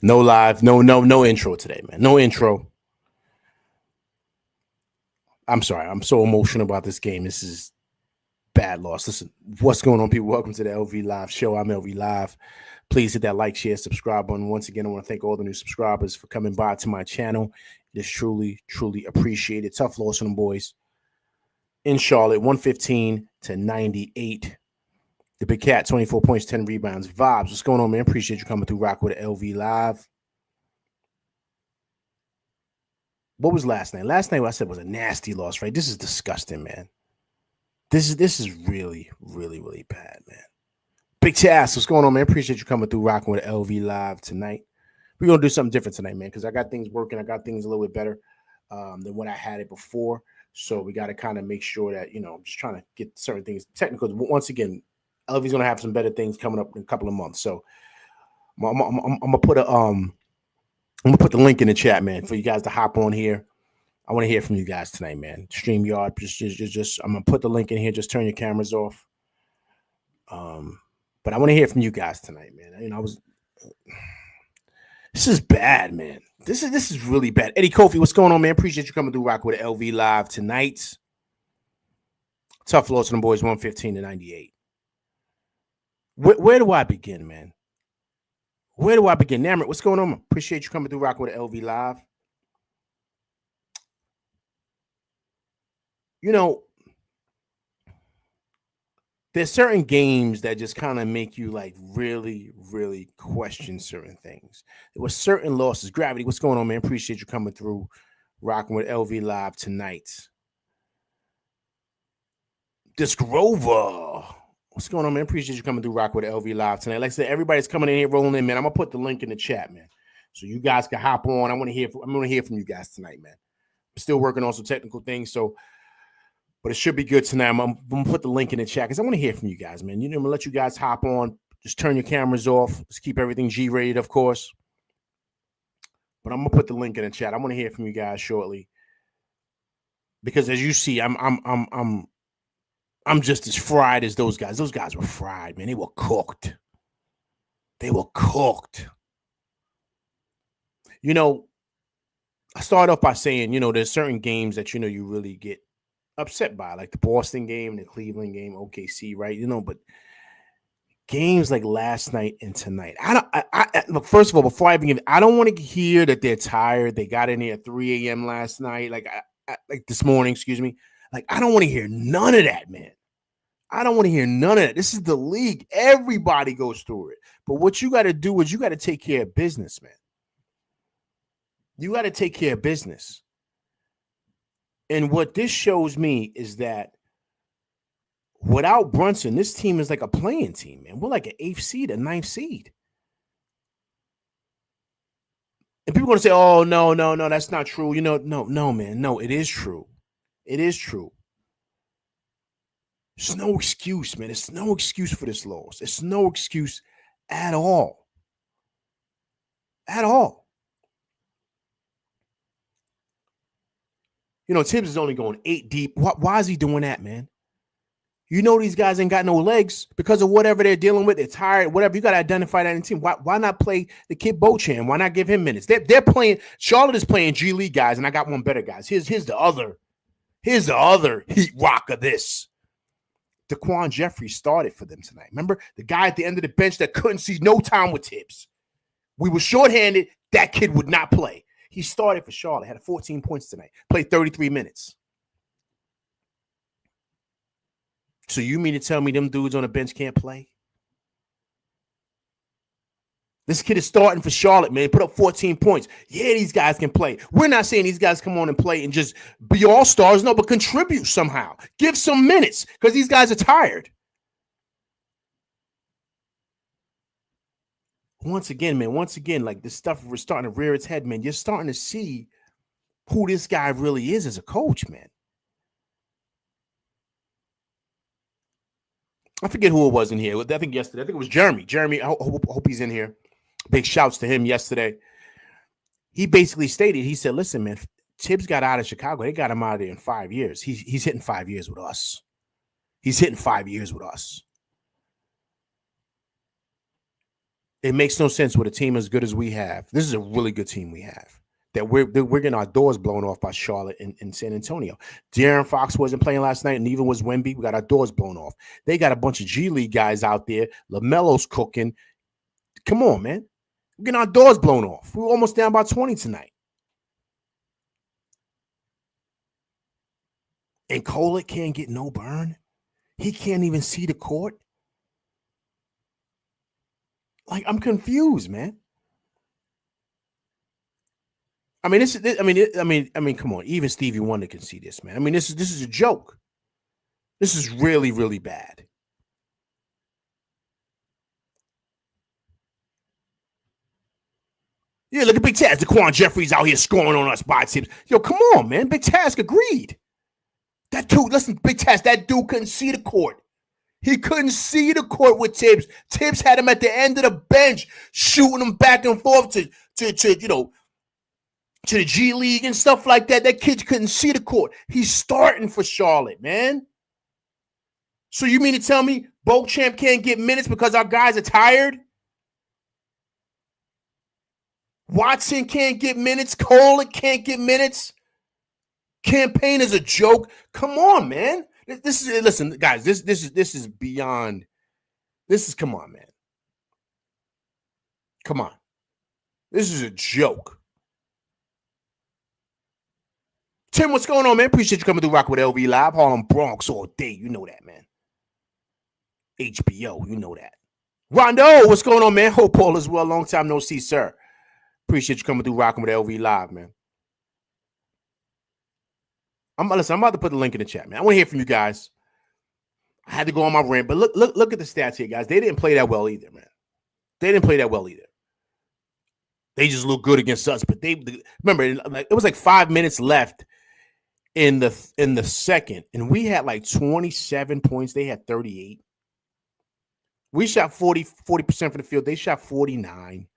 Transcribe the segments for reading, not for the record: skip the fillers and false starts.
No live, no intro today, man. No intro. I'm sorry. I'm so emotional about this game. This is bad loss. Listen, what's going on, people? Welcome to the LV Live show. I'm LV Live. Please hit that like, share, subscribe button. Once again, I want to thank all the new subscribers for coming by to my channel. It is truly, truly appreciated. Tough loss on them boys in Charlotte, 115-98. The Big Cat, 24 points, 10 rebounds. Vibes, what's going on, man? Appreciate you coming through Rock with LV Live. What was last night? Last night, what I said was a nasty loss, right? This is disgusting, man. This is really, really, really bad, man. Big Tass, what's going on, man? Appreciate you coming through rocking with LV Live tonight. We're going to do something different tonight, man, because I got things working. I got things a little bit better than when I had it before. So we got to kind of make sure that, I'm just trying to get certain things technical. Once again, LV's going to have some better things coming up in a couple of months. So I'm going to put I'm going to put the link in the chat, man, for you guys to hop on here. I want to hear from you guys tonight, man. StreamYard, just I'm going to put the link in here. Just turn your cameras off. But I want to hear from you guys tonight, man. This is bad, man. This is really bad. Eddie Kofi, what's going on, man? Appreciate you coming through Rock with LV Live tonight. Tough loss to them boys, 115-98. Where do I begin, man? Where do I begin? Namrit, what's going on? Appreciate you coming through Rock with LV Live. There's certain games that just kind of make you like really, really question certain things. There were certain losses. Gravity, what's going on, man? Appreciate you coming through rocking with LV Live tonight. Disc Rover. What's going on, man? Appreciate you coming through Rock with LV Live tonight. Like I said, everybody's coming in here, rolling in, man. I'm gonna put the link in the chat, man, so you guys can hop on. I'm gonna hear from you guys tonight, man. I'm still working on some technical things, but it should be good tonight. I'm gonna put the link in the chat because I want to hear from you guys, man. I'm gonna let you guys hop on. Just turn your cameras off. Let's keep everything G-rated, of course. But I'm gonna put the link in the chat. I want to hear from you guys shortly because, as you see, I'm just as fried as those guys. Those guys were fried, man. They were cooked. I start off by saying, there's certain games that, you really get upset by, like the Boston game, the Cleveland game, OKC, right? But games like last night and tonight, first of all, before I begin, I don't want to hear that they're tired. They got in here at 3 a.m. last night, like this morning, excuse me. Like, I don't want to hear none of that, man. I don't want to hear none of that. This is the league. Everybody goes through it. But what you got to do is you got to take care of business, man. You got to take care of business. And what this shows me is that without Brunson, this team is like a playing team, man. We're like an 8th seed, a 9th seed. And people are going to say, oh, no, that's not true. No, man. No, it is true. It is true. There's no excuse, man. It's no excuse for this loss. It's no excuse at all. At all. Tibbs is only going 8 deep. Why is he doing that, man? These guys ain't got no legs because of whatever they're dealing with. They're tired, whatever. You got to identify that in the team. Why not play the kid Bochan? Why not give him minutes? They're playing. Charlotte is playing G League guys, and I got one better guys. Here's the other heat rock of this. Daquan Jeffries started for them tonight. Remember the guy at the end of the bench that couldn't see no time with Tibbs. We were shorthanded. That kid would not play. He started for Charlotte, had 14 points tonight, played 33 minutes. So you mean to tell me them dudes on the bench can't play? This kid is starting for Charlotte, man. Put up 14 points. Yeah, these guys can play. We're not saying these guys come on and play and just be all-stars. No, but contribute somehow. Give some minutes because these guys are tired. Once again, like this stuff was starting to rear its head, man. You're starting to see who this guy really is as a coach, man. I forget who it was in here. I think yesterday. I think it was Jeremy. Jeremy, I hope he's in here. Big shouts to him yesterday. He basically stated, he said, listen, man, Tibbs got out of Chicago. They got him out of there in 5 years. He's hitting 5 years with us. It makes no sense with a team as good as we have. This is a really good team we have. That we're getting our doors blown off by Charlotte and San Antonio. De'Aaron Fox wasn't playing last night, and neither was Wemby. We got our doors blown off. They got a bunch of G League guys out there. LaMelo's cooking. Come on, man. We're getting our doors blown off. We were almost down by 20 tonight. And Kolek can't get no burn. He can't even see the court. Like, I'm confused, man. I mean, come on. Even Stevie Wonder can see this, man. I mean, this is a joke. This is really, really bad. Yeah, look at Big Taz. Daquan Jeffries out here scoring on us by tips. Yo, come on, man. Big Taz agreed. That dude, listen, Big Taz, that dude couldn't see the court. He couldn't see the court with Tibbs. Tibbs had him at the end of the bench, shooting him back and forth to the G League and stuff like that. That kid couldn't see the court. He's starting for Charlotte, man. So you mean to tell me Beauchamp can't get minutes because our guys are tired? Watson can't get minutes. Kolek can't get minutes. Campaign is a joke. Come on, man. This is, listen, guys. This is beyond. This is, come on, man. Come on. This is a joke. Tim, what's going on, man? Appreciate you coming through Rock with LV Live. Harlem Bronx all day. You know that, man. HBO, you know that. Rondo, what's going on, man? Hope all is well. Long time no see, sir. Appreciate you coming through Rocking with LV Live, man. I'm about to put the link in the chat, man. I want to hear from you guys. I had to go on my rant, but look at the stats here, guys. They didn't play that well either, man. They didn't play that well either. They just look good against us, but remember, it was like 5 minutes left in the second, and we had like 27 points. They had 38. We shot 40% from the field. They shot 49.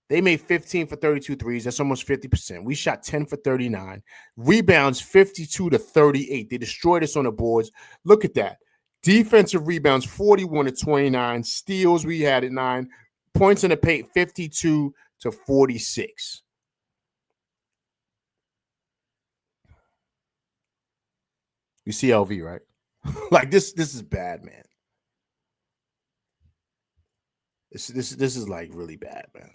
They made 15 for 32 threes. That's almost 50%. We shot 10 for 39. Rebounds 52 to 38. They destroyed us on the boards. Look at that. Defensive rebounds 41 to 29. Steals we had at 9. Points in the paint 52 to 46. You see LV, right? Like this is bad, man. This is like really bad, man.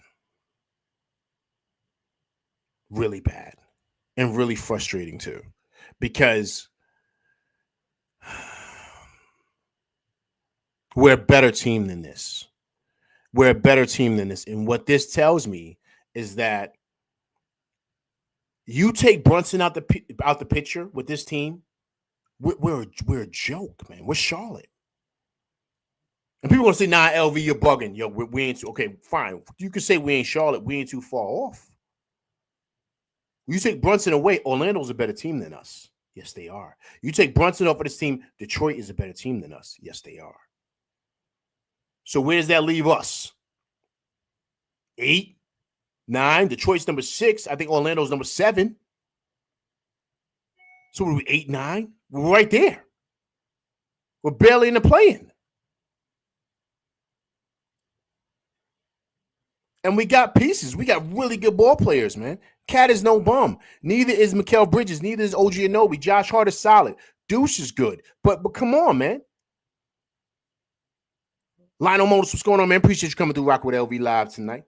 Really bad. And really frustrating too. Because we're a better team than this. We're a better team than this. And what this tells me is that you take Brunson out the picture with this team, we're a joke, man. We're Charlotte. And people gonna say, nah, LV, you're bugging. Yo, we ain't okay, fine. You can say we ain't Charlotte, we ain't too far off. You take Brunson away, Orlando's a better team than us. Yes, they are. You take Brunson off of this team, Detroit is a better team than us. Yes, they are. So where does that leave us? 8, 9. Detroit's number 6. I think Orlando's number 7. So we're 8, 9. We're right there. We're barely in the play-in. And we got pieces. We got really good ball players, man. Cat is no bum. Neither is Mikal Bridges. Neither is OG Anunoby. Josh Hart is solid. Deuce is good. But come on, man. Lionel Motors, what's going on, man? Appreciate you coming through Rock with LV Live tonight.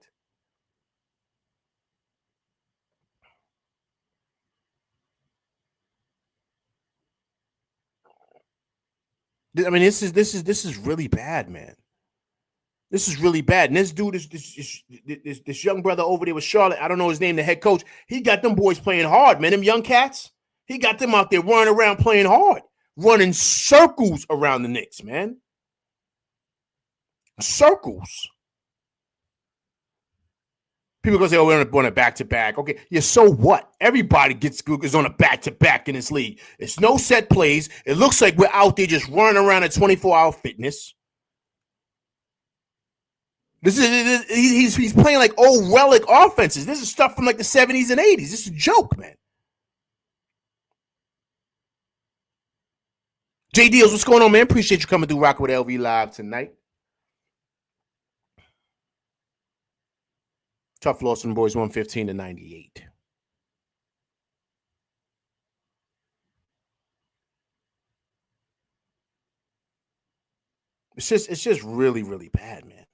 I mean, this is really bad, man. This is really bad. And this dude, this young brother over there with Charlotte, I don't know his name, the head coach, he got them boys playing hard, man. Them young cats, he got them out there running around playing hard, running circles around the Knicks, man. Circles. People gonna say, "Oh, we're on a back-to-back." Okay, yeah. So what? Everybody is on a back-to-back in this league. It's no set plays. It looks like we're out there just running around at 24-hour fitness. He's playing like old relic offenses. This is stuff from like the 70s and 80s. This is a joke, man. J Deals, what's going on, man? Appreciate you coming through Rock with LV Live tonight. Tough loss from the boys, 115-98. It's just really, really bad, man.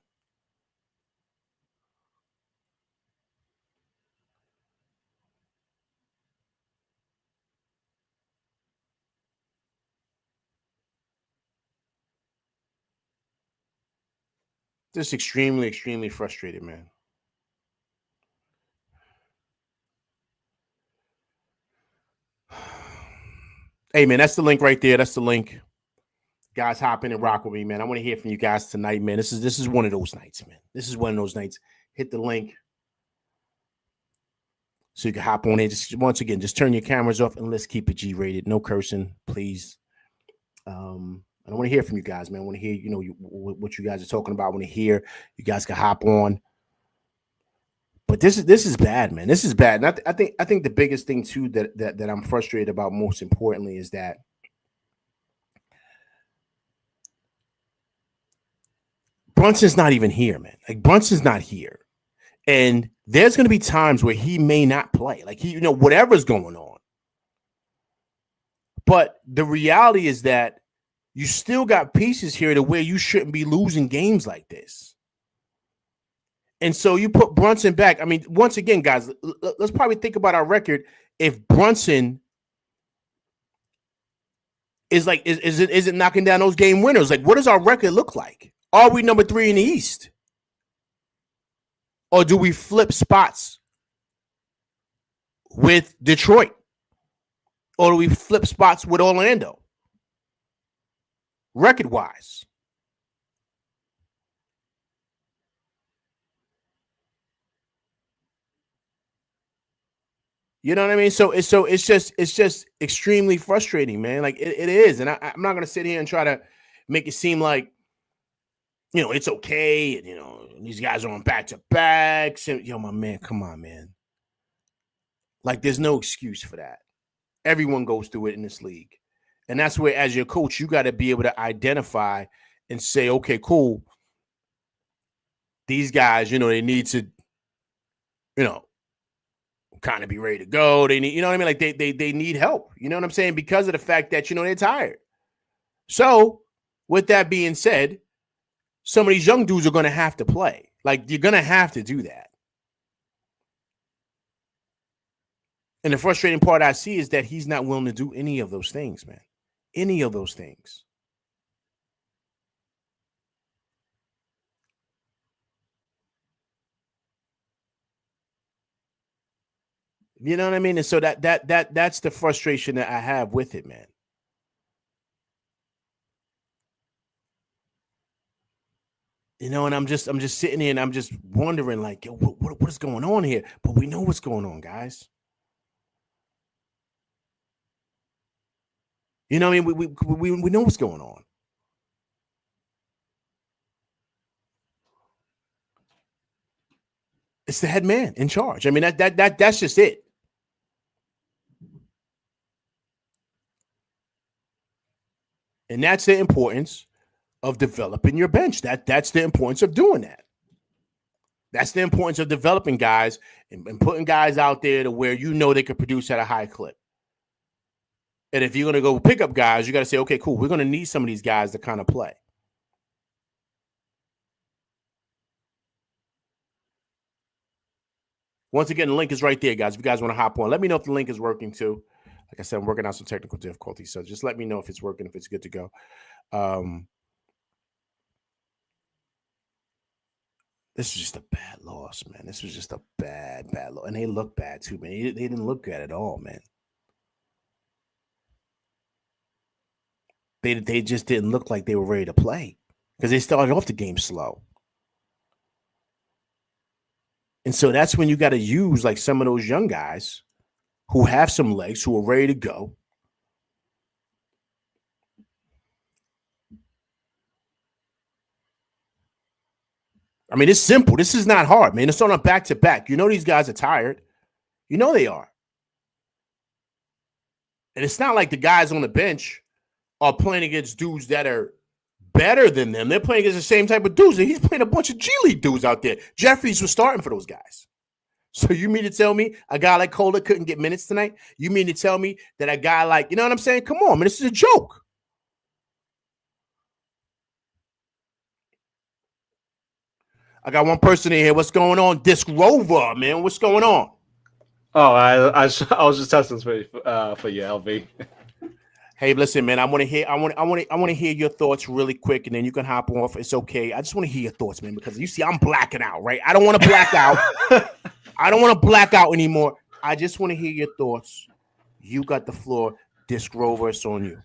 Just extremely, extremely frustrated, man. Hey, man, that's the link right there. That's the link. Guys, hop in and rock with me, man. I want to hear from you guys tonight, man. This is one of those nights, man. This is one of those nights. Hit the link so you can hop on in. Just once again, just turn your cameras off and let's keep it G-rated. No cursing, please. I want to hear from you guys, man. I want to hear, what you guys are talking about. I want to hear you guys can hop on. But this is bad, man. This is bad. And I think the biggest thing too that I'm frustrated about, most importantly, is that Brunson's not even here, man. Like, Brunson's not here. And there's going to be times where he may not play. Like, whatever's going on. But the reality is that you still got pieces here to where you shouldn't be losing games like this. And so you put Brunson back. I mean, once again, guys, let's probably think about our record. If Brunson is like, is it knocking down those game winners? Like, what does our record look like? Are we number 3 in the East? Or do we flip spots with Detroit? Or do we flip spots with Orlando? Record-wise. You know what I mean? So it's just extremely frustrating, man. Like it is. And I'm not gonna sit here and try to make it seem like, it's okay. And, these guys are on back-to-backs. And, my man, come on, man. Like, there's no excuse for that. Everyone goes through it in this league. And that's where, as your coach, you got to be able to identify and say, okay, cool. These guys, they need to, kind of be ready to go. They need, what I mean? Like they need help. You know what I'm saying? Because of the fact that, they're tired. So with that being said, some of these young dudes are going to have to play. Like, you're going to have to do that. And the frustrating part I see is that he's not willing to do any of those things, man. Any of those things. You know what I mean? And so that's the frustration that I have with it, man. And I'm just sitting here and I'm just wondering, like, what is going on here? But we know what's going on, guys. You know what I mean? We know what's going on. It's the head man in charge. I mean, that's just it. And that's the importance of developing your bench. That's the importance of doing that. That's the importance of developing guys and putting guys out there to where they could produce at a high clip. And if you're going to go pick up guys, you got to say, okay, cool. We're going to need some of these guys to kind of play. Once again, the link is right there, guys. If you guys want to hop on, let me know if the link is working too. Like I said, I'm working out some technical difficulties, so just let me know if it's working, if it's good to go. This was just a bad loss, man. This was just a bad loss. And they look bad too, man. They didn't look good at all, man. They just didn't look like they were ready to play because they started off the game slow. And so that's when you got to use like some of those young guys who have some legs, who are ready to go. I mean, it's simple. This is not hard, man. It's on a back-to-back. These guys are tired. They are. And it's not like the guys on the bench are playing against dudes that are better than them. They're playing against the same type of dudes. And he's playing a bunch of G League dudes out there. Jeffries was starting for those guys. So you mean to tell me a guy like Kohler couldn't get minutes tonight? You mean to tell me that a guy like, you know what I'm saying? Come on, man, this is a joke. I got one person in here. What's going on? Disc Rover, man. What's going on? Oh, I was just testing for you, LV. Hey, listen, man. I want to hear your thoughts really quick, and then you can hop off. It's okay. I just want to hear your thoughts, man, because you see, I'm blacking out, right? I don't want to black out. I don't want to black out anymore. I just want to hear your thoughts. You got the floor. Disc Rover, it's on you.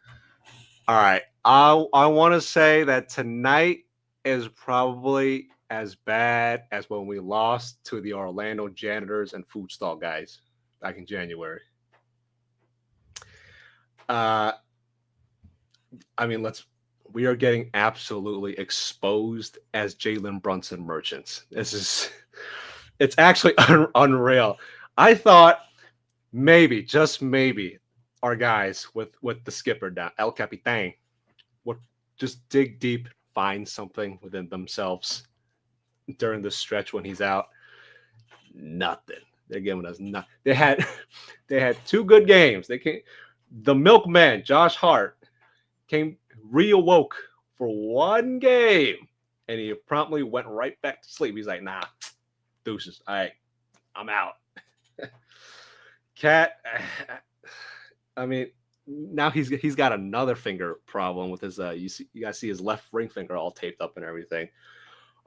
All right. I want to say that tonight is probably as bad as when we lost to the Orlando janitors and food stall guys back in January. We are getting absolutely exposed as Jalen Brunson merchants. It's actually unreal. I thought maybe, just maybe, our guys with the skipper down, El Capitan, would just dig deep, find something within themselves during the stretch when he's out. Nothing. They're giving us nothing. They had 2 good games. The milkman, Josh Hart, reawoke for 1 game, and he promptly went right back to sleep. He's like, nah, deuces. All right, I'm out. Cat, I mean, now he's got another finger problem with his you guys see his left ring finger all taped up and everything.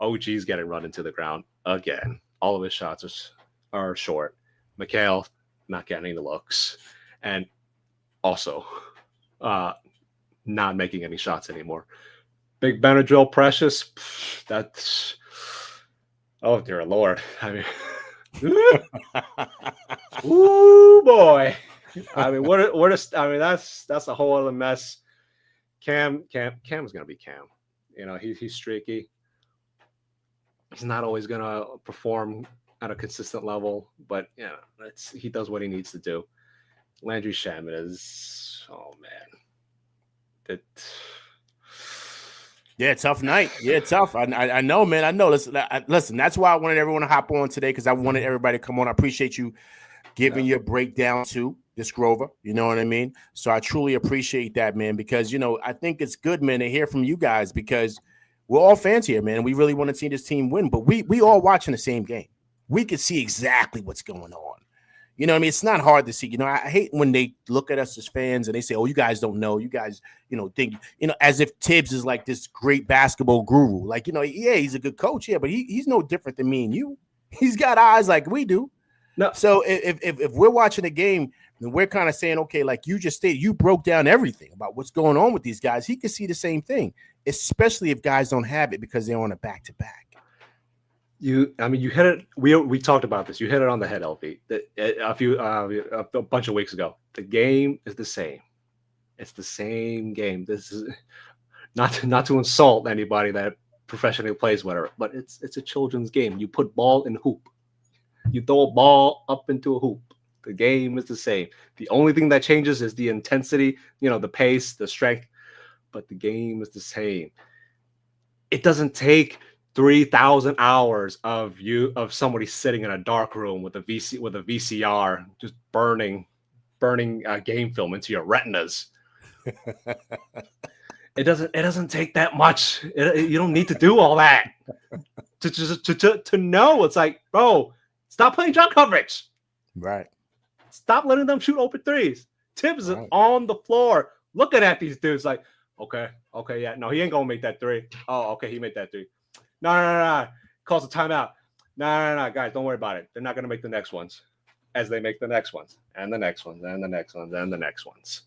OG's getting run into the ground again. All of his shots are short. Mikhail not getting any looks, and also not making any shots anymore. Big Benadryl Precious, that's, oh dear Lord. I mean, ooh boy. I mean, that's a whole other mess. Cam's gonna be Cam. You know, he's streaky. He's not always gonna perform at a consistent level, but you know, he does what he needs to do. Landry Shamet is, oh man, yeah, tough night. Yeah, tough. I know, man. I know. Listen. That's why I wanted everyone to hop on today, because I wanted everybody to come on. I appreciate you giving your breakdown to this Grover. You know what I mean? So I truly appreciate that, man, because, you know, I think it's good, man, to hear from you guys, because we're all fans here, man. We really want to see this team win, but we all watching the same game. We can see exactly what's going on. You know what I mean? It's not hard to see. You know, I hate when they look at us as fans and they say, oh, you guys don't know. You guys, you know, think, you know, as if Tibbs is like this great basketball guru. Like, you know, yeah, he's a good coach. Yeah, but he's no different than me and you. He's got eyes like we do. No. So if we're watching a game and we're kind of saying, okay, like you just stated, you broke down everything about what's going on with these guys. He can see the same thing, especially if guys don't have it because they're on a back-to-back. You hit it. We talked about this. You hit it on the head, LV. A bunch of weeks ago. The game is the same. It's the same game. This is not to insult anybody that professionally plays whatever, but it's a children's game. You put ball in hoop. You throw a ball up into a hoop. The game is the same. The only thing that changes is the intensity, you know, the pace, the strength, but the game is the same. It doesn't take 3,000 hours of somebody sitting in a dark room with a VCR just burning game film into your retinas. It doesn't take that much. You don't need to do all that to know. It's like, bro, stop playing jump coverage. Right. Stop letting them shoot open threes. Tibbs is on the floor looking at these dudes like, okay, yeah, no, he ain't gonna make that 3. Oh, okay, he made that 3. No. Calls a timeout. No, guys, don't worry about it. They're not going to make the next ones as they make the next ones and the next ones and the next ones and the next ones.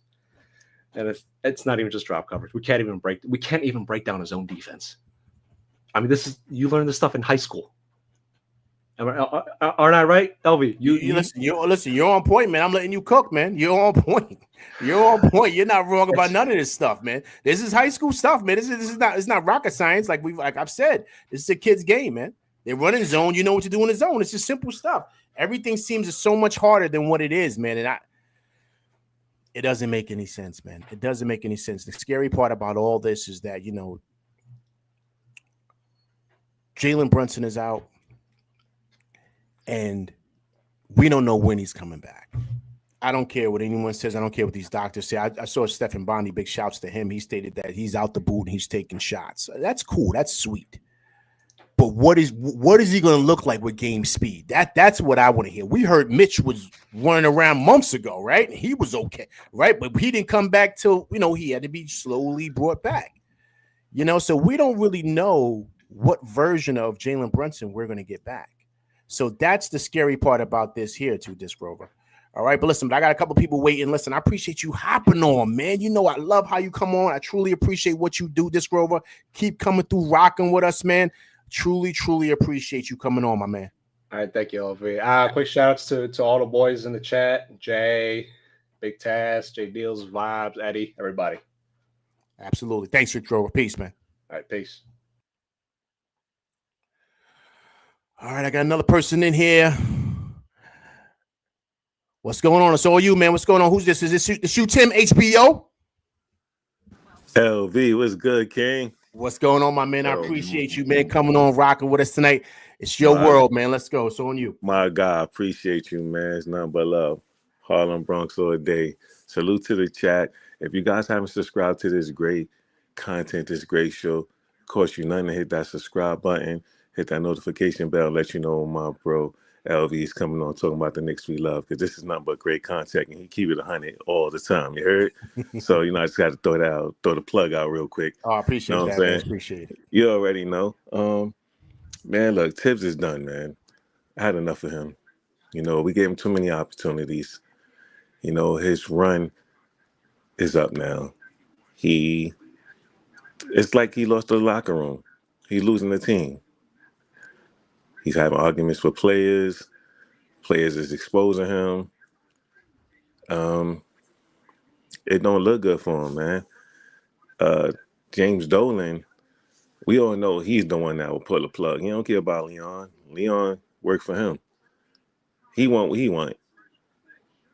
And it's not even just drop coverage. We can't even break down his own defense. I mean, you learn this stuff in high school. Aren't I right, LV? Listen, you're on point, man. I'm letting you cook, man. You're on point. You're not wrong about none of this stuff, man. This is high school stuff, man. It's not rocket science, like I've said. This is a kid's game, man. They're running zone. You know what to do in the zone. It's just simple stuff. Everything seems so much harder than what it is, man. And it doesn't make any sense, man. It doesn't make any sense. The scary part about all this is that, you know, Jalen Brunson is out. And We don't know when he's coming back. I don't care what anyone says. I don't care what these doctors say. I saw Stephen Bondi, big shouts to him. He stated that he's out the boot and he's taking shots. That's cool. That's sweet. But what is he going to look like with game speed? That's what I want to hear. We heard Mitch was running around months ago, right? He was okay, right? But he didn't come back till, he had to be slowly brought back. So we don't really know what version of Jalen Brunson we're going to get back. So that's the scary part about this here too, Disc Rover. All right, but listen, I got a couple people waiting. Listen, I appreciate you hopping on, man. I love how you come on. I truly appreciate what you do, Disc Rover. Keep coming through, rocking with us, man. Truly, truly appreciate you coming on, my man. All right, thank you, LV. Quick shout outs to all the boys in the chat: Jay, Big Taz, Jay Deals, Vibes, Eddie, everybody. Absolutely. Thanks, Disc Rover. Peace, man. All right, peace. All right, I got another person in here. What's going on? It's all you, man. What's going on? Who's this? Is this you, Tim, HBO? LV, what's good, King? What's going on, my man? I appreciate you, man, coming on, rocking with us tonight. It's your world, man. Let's go. It's on you. My God, appreciate you, man. It's nothing but love. Harlem Bronx all day. Salute to the chat. If you guys haven't subscribed to this great content, this great show, cost you nothing to hit that subscribe button, hit that notification bell, let you know my bro LV is coming on talking about the Knicks we love, because this is nothing but great content, and he keep it 100 all the time. You heard? So, I just got to throw the plug out real quick. Oh, I appreciate that, man. Appreciate it. You already know. Man, look, Tibbs is done, man. I had enough of him. We gave him too many opportunities. His run is up now. It's like he lost the locker room. He's losing the team. He's having arguments with players. Players is exposing him. It don't look good for him, man. James Dolan, we all know he's the one that will pull the plug. He don't care about Leon. Leon worked for him. He want what he want.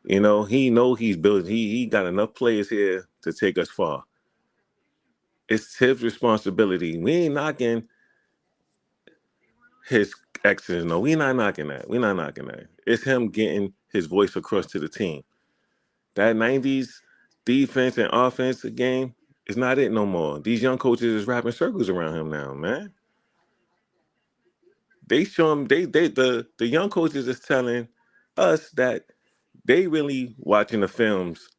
He know he's building. He got enough players here to take us far. It's his responsibility. We ain't knocking his exes. No, we not knocking that. It's him getting his voice across to the team. That 90s defense and offense game is not it no more. These young coaches is wrapping circles around him now, man. They show him the young coaches is telling us that they really watching the films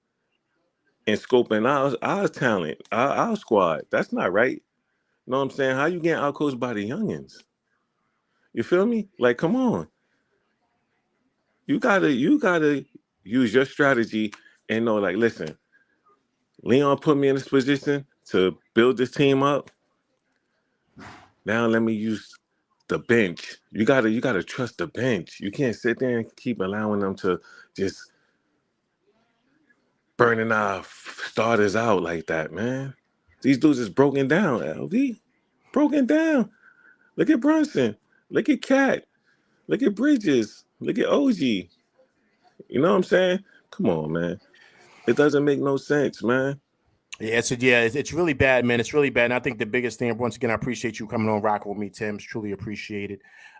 and scoping our talent, our squad. That's not right. You know what I'm saying? How you getting outcoached by the youngins? You feel me? Like, come on. You gotta use your strategy and know, like, listen, Leon put me in this position to build this team up. Now let me use the bench. You gotta trust the bench. You can't sit there and keep allowing them to just burning our starters out like that, man. These dudes is broken down, LV. Broken down. Look at Brunson. Look at Cat. Look at Bridges. Look at OG. You know what I'm saying? Come on, man. It doesn't make no sense, man. Yeah, it's really bad, man. It's really bad. And I think the biggest thing, once again, I appreciate you coming on rocking with me, Tim. It's truly appreciated.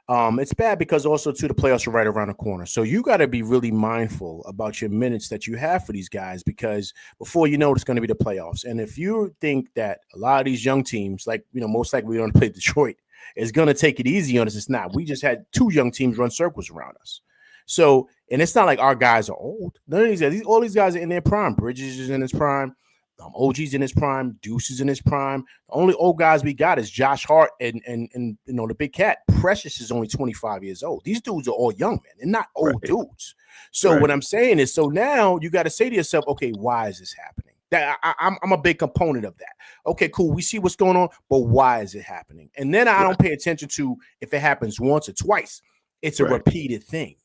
It's bad because also, too, the playoffs are right around the corner. So you got to be really mindful about your minutes that you have for these guys, because before you know it, it's going to be the playoffs. And if you think that a lot of these young teams, like, most likely we don't play Detroit, is going to take it easy on us, it's not. We just had two young teams run circles around us. So, and it's not like our guys are old. None of these guys, all these guys are in their prime. Bridges is in his prime. OG's in his prime. Deuce is in his prime. The only old guys we got is Josh Hart and the big cat. Precious is only 25 years old. These dudes are all young, man. They're not old dudes. So what I'm saying is, so now you got to say to yourself, okay, why is this happening? That I'm a big component of that. Okay, cool. We see what's going on, but why is it happening? And then I don't pay attention to if it happens once or twice. It's a repeated thing.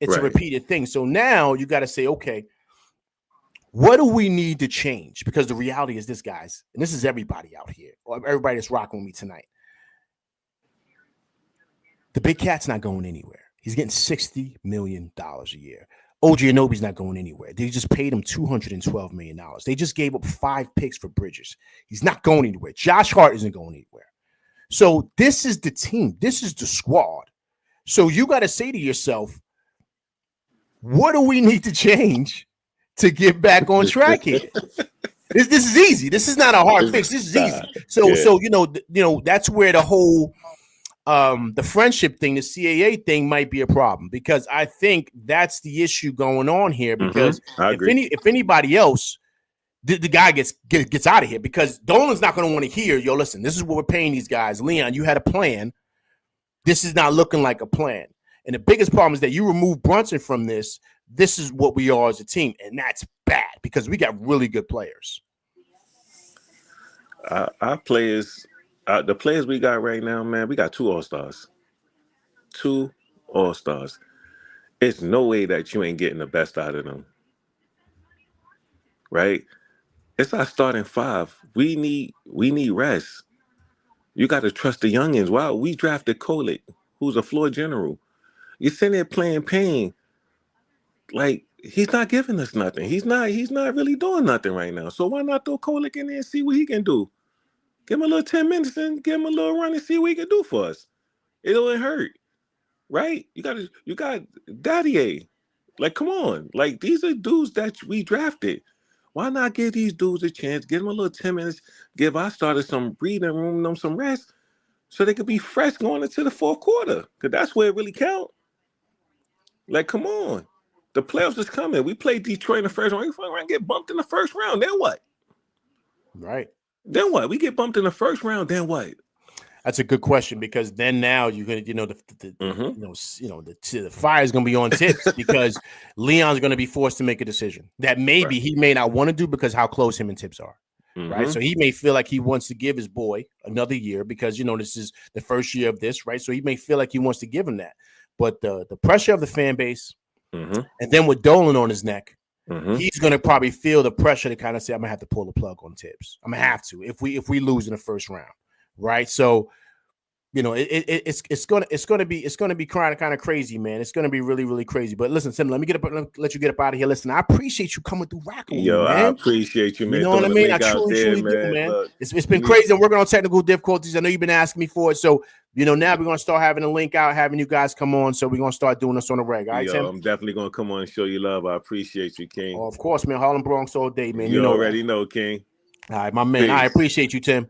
It's a repeated thing. So now you got to say, okay, what do we need to change? Because the reality is this, guys, and this is everybody out here, or everybody that's rocking with me tonight. The big cat's not going anywhere. He's getting $60 million a year. OG Anunoby's not going anywhere. They just paid him $212 million. They just gave up 5 picks for Bridges. He's not going anywhere. Josh Hart isn't going anywhere. So this is the team. This is the squad. So you got to say to yourself, What do we need to change to get back on track here? This is easy. This is not a hard fix. This is easy. So that's where the whole the friendship thing, the CAA thing might be a problem, because I think that's the issue going on here. Because if anybody else, the guy gets out of here, because Dolan's not going to want to hear, yo, listen, this is what we're paying these guys. Leon, you had a plan. This is not looking like a plan. And the biggest problem is that you remove Brunson from this. This is what we are as a team, and that's bad because we got really good players. Our players, the players we got right now, man, we got 2 All-Stars. 2 All-Stars. It's no way that you ain't getting the best out of them. Right? It's our starting 5. We need rest. You got to trust the youngins. Wow, we drafted Kolick, who's a floor general. You're sitting there playing Payne. Like, he's not giving us nothing. He's not really doing nothing right now. So why not throw Kolick in there and see what he can do? Give him a little 10 minutes and give him a little run and see what he can do for us. It don't hurt, right? You got Daddy. Like, come on. Like, these are dudes that we drafted. Why not give these dudes a chance? Give them a little 10 minutes. Give our starters some breathing room, them some rest, so they could be fresh going into the fourth quarter. Because that's where it really counts. Like, come on. The playoffs is coming. We played Detroit in the first round. We're going to get bumped in the first round. Then what? Right. Then what? We get bumped in the first round. Then what? That's a good question, because then now you're gonna, the fire is gonna be on tips because Leon's gonna be forced to make a decision that maybe he may not want to do because how close him and Tips are. Right. So he may feel like he wants to give his boy another year because this is the first year of this, right? So he may feel like he wants to give him that. But the pressure of the fan base, and then with Dolan on his neck, he's gonna probably feel the pressure to kind of say, I'm gonna have to pull the plug on Tips. I'm gonna have to if we lose in the first round. Right. So, it's gonna be kind of crazy, man. It's gonna be really, really crazy. But listen, Tim, let you get up out of here. Listen, I appreciate you coming through rocking with me, man. I appreciate you, man. You know what I mean? I truly do, man. Look, it's been crazy. I'm working on technical difficulties. I know you've been asking me for it. So, now we're gonna start having a link out, having you guys come on. So we're gonna start doing this on the reg. All right, Tim? I'm definitely gonna come on and show you love. I appreciate you, King. Oh, of course, man. Harlem Bronx all day, man. You already know, King. All right, my man. Peace. I appreciate you, Tim.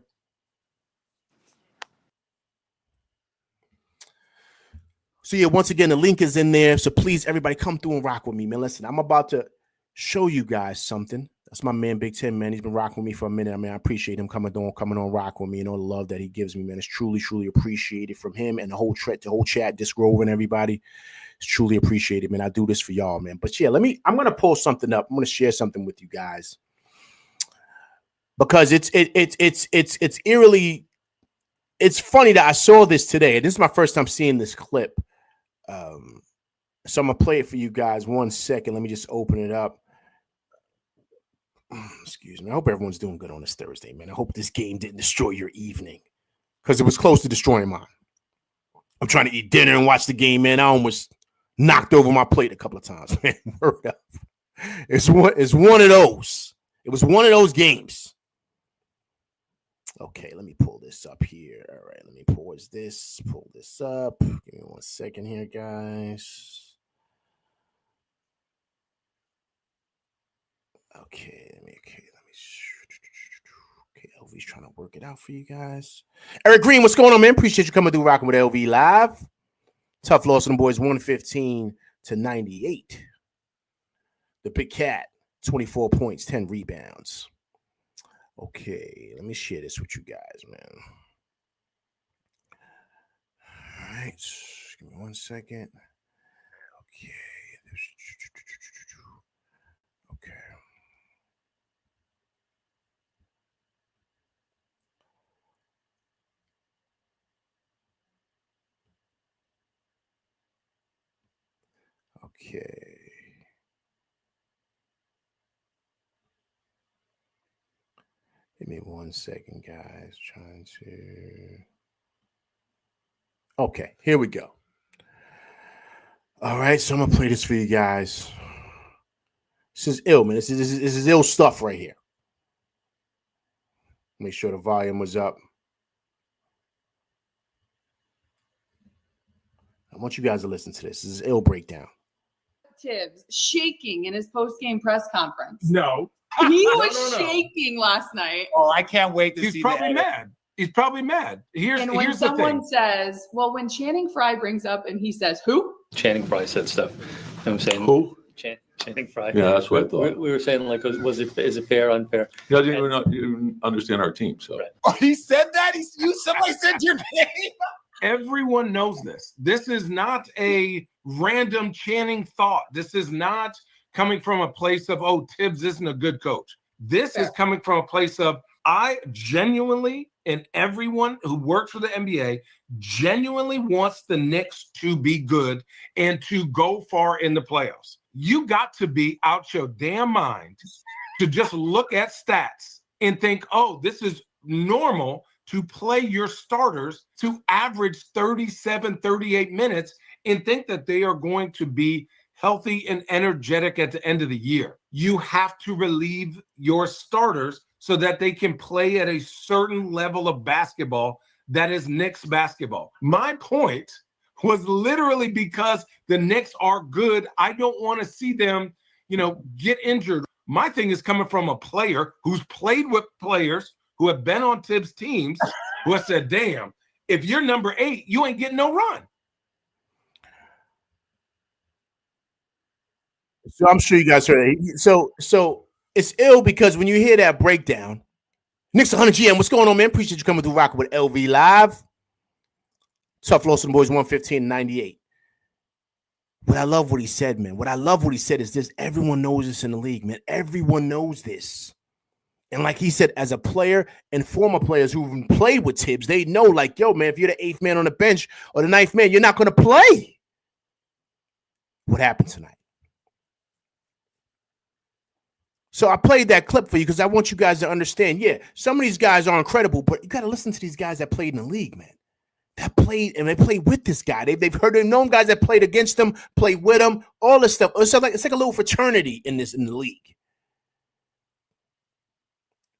So yeah, once again, the link is in there. So please, everybody, come through and rock with me, man. Listen, I'm about to show you guys something. That's my man, Big Tim, man. He's been rocking with me for a minute. I mean, I appreciate him coming on, rock with me, and all the love that he gives me, man. It's truly, truly appreciated from him and the whole chat, Disc Rover and everybody. It's truly appreciated, man. I do this for y'all, man. But yeah, I'm gonna pull something up. I'm gonna share something with you guys because it's eerily. It's funny that I saw this today. This is my first time seeing this clip. So I'm gonna play it for you guys. 1 second. Let me just open it up. Excuse me. I hope everyone's doing good on this Thursday, man. I hope this game didn't destroy your evening, because it was close to destroying mine. I'm trying to eat dinner and watch the game, man. I almost knocked over my plate a couple of times, man. Word up. It's one of those. It was one of those games. Okay, let me pull this up here. All right, let me pause this, pull this up. Give me 1 second here, guys. Okay, LV's trying to work it out for you guys. Eric Green, what's going on, man? Appreciate you coming through rocking with LV Live. Tough loss on the boys, 115-98. The Big Cat, 24 points, 10 rebounds. Okay, let me share this with you guys, man. All right, give me 1 second. Okay. Okay. Give me 1 second, guys. Trying to. Okay, here we go. All right, so I'm gonna play this for you guys. This is ill, man. This is ill stuff right here. Make sure the volume was up. I want you guys to listen to this. This is ill breakdown. Tibbs shaking in his post-game press conference. No. He No, was no, no. shaking last night. Oh, I can't wait to see He's probably mad. He's probably mad. And when Here's the someone thing. says, well, when Channing Frye brings up and he says, who? Channing Frye said stuff. You know what I'm saying? Who? Channing Frye. Yeah, that's what I thought. We were saying, like, is it fair, unfair? He doesn't even understand our team. So Right. Oh, he said that? Somebody said your name? Everyone knows this. This is not a random Channing thought. This is not coming from a place of, oh, Tibbs isn't a good coach. This is coming from a place of, I genuinely, and everyone who works for the NBA genuinely wants the Knicks to be good and to go far in the playoffs. You got to be out your damn mind to just look at stats and think, oh, this is normal to play your starters to average 37, 38 minutes and think that they are going to be healthy and energetic at the end of the year. You have to relieve your starters so that they can play at a certain level of basketball that is Knicks basketball. My point was literally because the Knicks are good. I don't want to see them, get injured. My thing is coming from a player who's played with players who have been on Tibbs teams who have said, damn, if you're number 8, you ain't getting no run. So I'm sure you guys heard it. So it's ill because when you hear that breakdown, Knicks 100 GM, what's going on, man? Appreciate you coming through Rocket with LV Live. Tough loss on the boys, 115-98. But I love what he said, man. What I love what he said is this. Everyone knows this in the league, man. Everyone knows this. And like he said, as a player and former players who've played with Tibbs, they know, like, yo, man, if you're the 8th man on the bench or the 9th man, you're not going to play. What happened tonight? So I played that clip for you because I want you guys to understand, yeah, some of these guys are incredible, but you got to listen to these guys that played in the league, man. That played, and they played with this guy. They've heard of known guys that played against him, played with him, all this stuff. It's like a little fraternity in the league.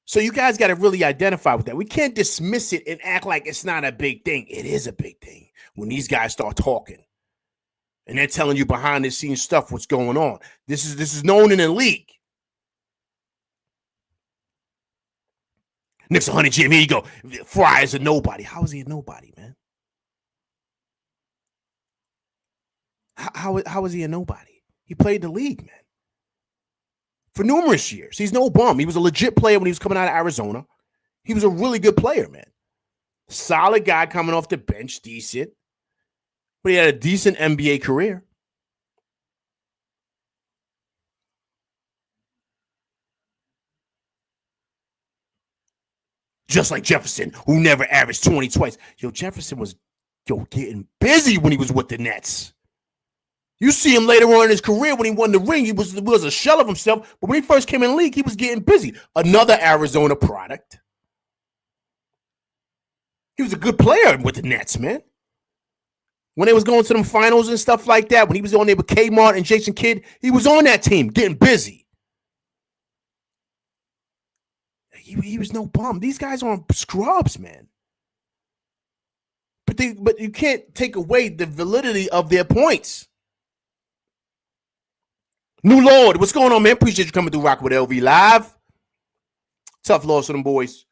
So you guys got to really identify with that. We can't dismiss it and act like it's not a big thing. It is a big thing when these guys start talking and they're telling you behind the scenes stuff, what's going on. This is known in the league. Knicks 100 Jim, here you go. Frye is a nobody. How is he a nobody, man? How is he a nobody? He played the league, man, for numerous years. He's no bum. He was a legit player when he was coming out of Arizona. He was a really good player, man. Solid guy coming off the bench, decent. But he had a decent NBA career. Just like Jefferson, who never averaged 20 twice. Jefferson was getting busy when he was with the Nets. You see him later on in his career when he won the ring, he was a shell of himself. But when he first came in the league, he was getting busy. Another Arizona product. He was a good player with the Nets, man. When they was going to them finals and stuff like that, when he was on there with Kmart and Jason Kidd, he was on that team getting busy. He was no bum. These guys aren't scrubs, man. But you can't take away the validity of their points. New Lord, what's going on, man? Appreciate you coming through Rock with LV Live. Tough loss for them boys.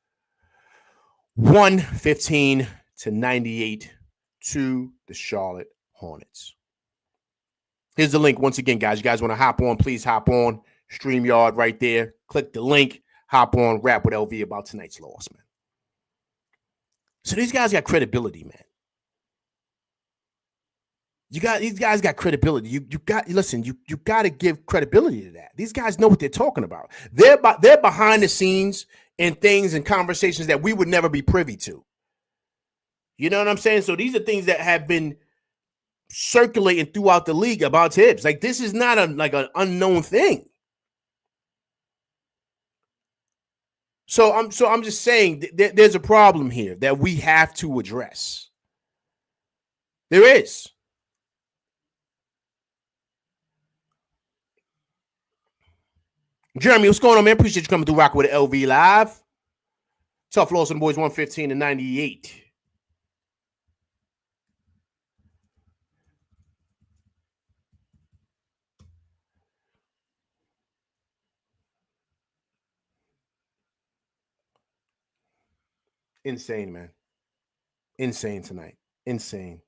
115-98 to the Charlotte Hornets. Here's the link once again, guys. You guys want to hop on, please hop on. StreamYard right there. Click the link. Hop on, rap with LV about tonight's loss, man. So these guys got credibility, man. These guys got credibility. You got to give credibility to that. These guys know what they're talking about. They're behind the scenes and things and conversations that we would never be privy to. You know what I'm saying? So these are things that have been circulating throughout the league about Tibbs. Like, this is not an unknown thing. So I'm just saying there's a problem here that we have to address. There is. Jeremy, what's going on, man? Appreciate you coming through Rock with LV Live. Tough loss on the boys, 115-98. Insane, man. Insane tonight. Insane.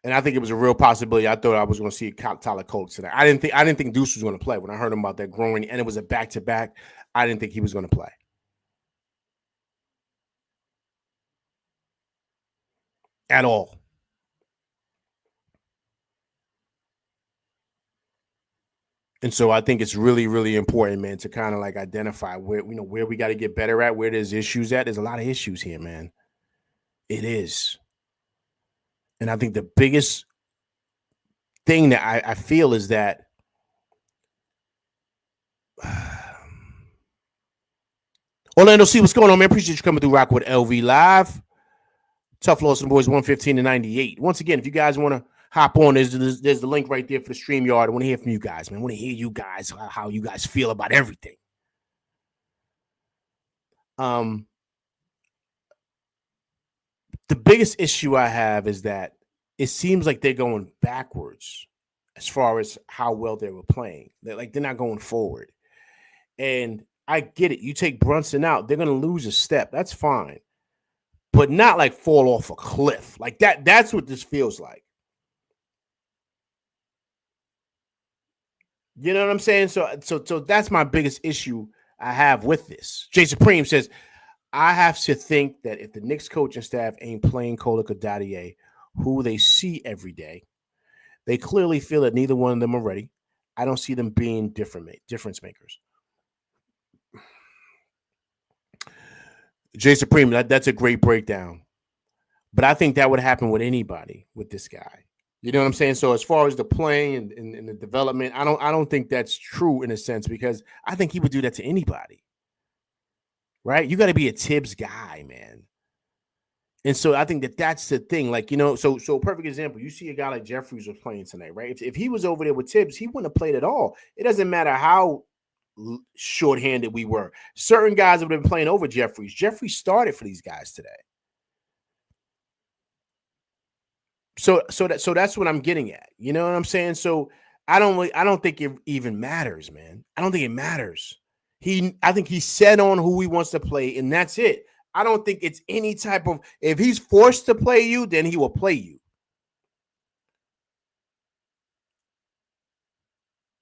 And I think it was a real possibility. I thought I was going to see Tyler Colts tonight. I didn't think Deuce was going to play when I heard him about that groin, and it was a back-to-back. I didn't think he was going to play. At all. And so I think it's really, really important, man, to kind of like identify where we got to get better at, where there's issues at. There's a lot of issues here, man. It is. And I think the biggest thing that I feel is that Orlando, see what's going on, man. Appreciate you coming through Rock with LV Live. Tough loss in the boys, 115-98. Once again, if you guys want to hop on, there's the link right there for the StreamYard. I want to hear from you guys, man. I want to hear you guys, how you guys feel about everything. The biggest issue I have is that it seems like they're going backwards as far as how well they were playing. They're not going forward. And I get it. You take Brunson out, they're going to lose a step. That's fine. But not like fall off a cliff. Like that's what this feels like. You know what I'm saying? So that's my biggest issue I have with this. Jay Supreme says, I have to think that if the Knicks coaching staff ain't playing Kolek or Dadier, who they see every day, they clearly feel that neither one of them are ready. I don't see them being difference makers. Jay Supreme, that's a great breakdown. But I think that would happen with anybody with this guy. You know what I'm saying? So as far as the playing and the development, I don't think that's true in a sense, because I think he would do that to anybody. Right? You got to be a Tibbs guy, man. And so I think that's the thing. Like, so perfect example. You see a guy like Jeffries was playing tonight, right? If he was over there with Tibbs, he wouldn't have played at all. It doesn't matter how shorthanded we were. Certain guys would have been playing over Jeffries. Jeffries started for these guys today. So that's what I'm getting at. You know what I'm saying? So I don't think it even matters, man. I don't think it matters. I think he's set on who he wants to play, and that's it. I don't think it's any type of, if he's forced to play you, then he will play you.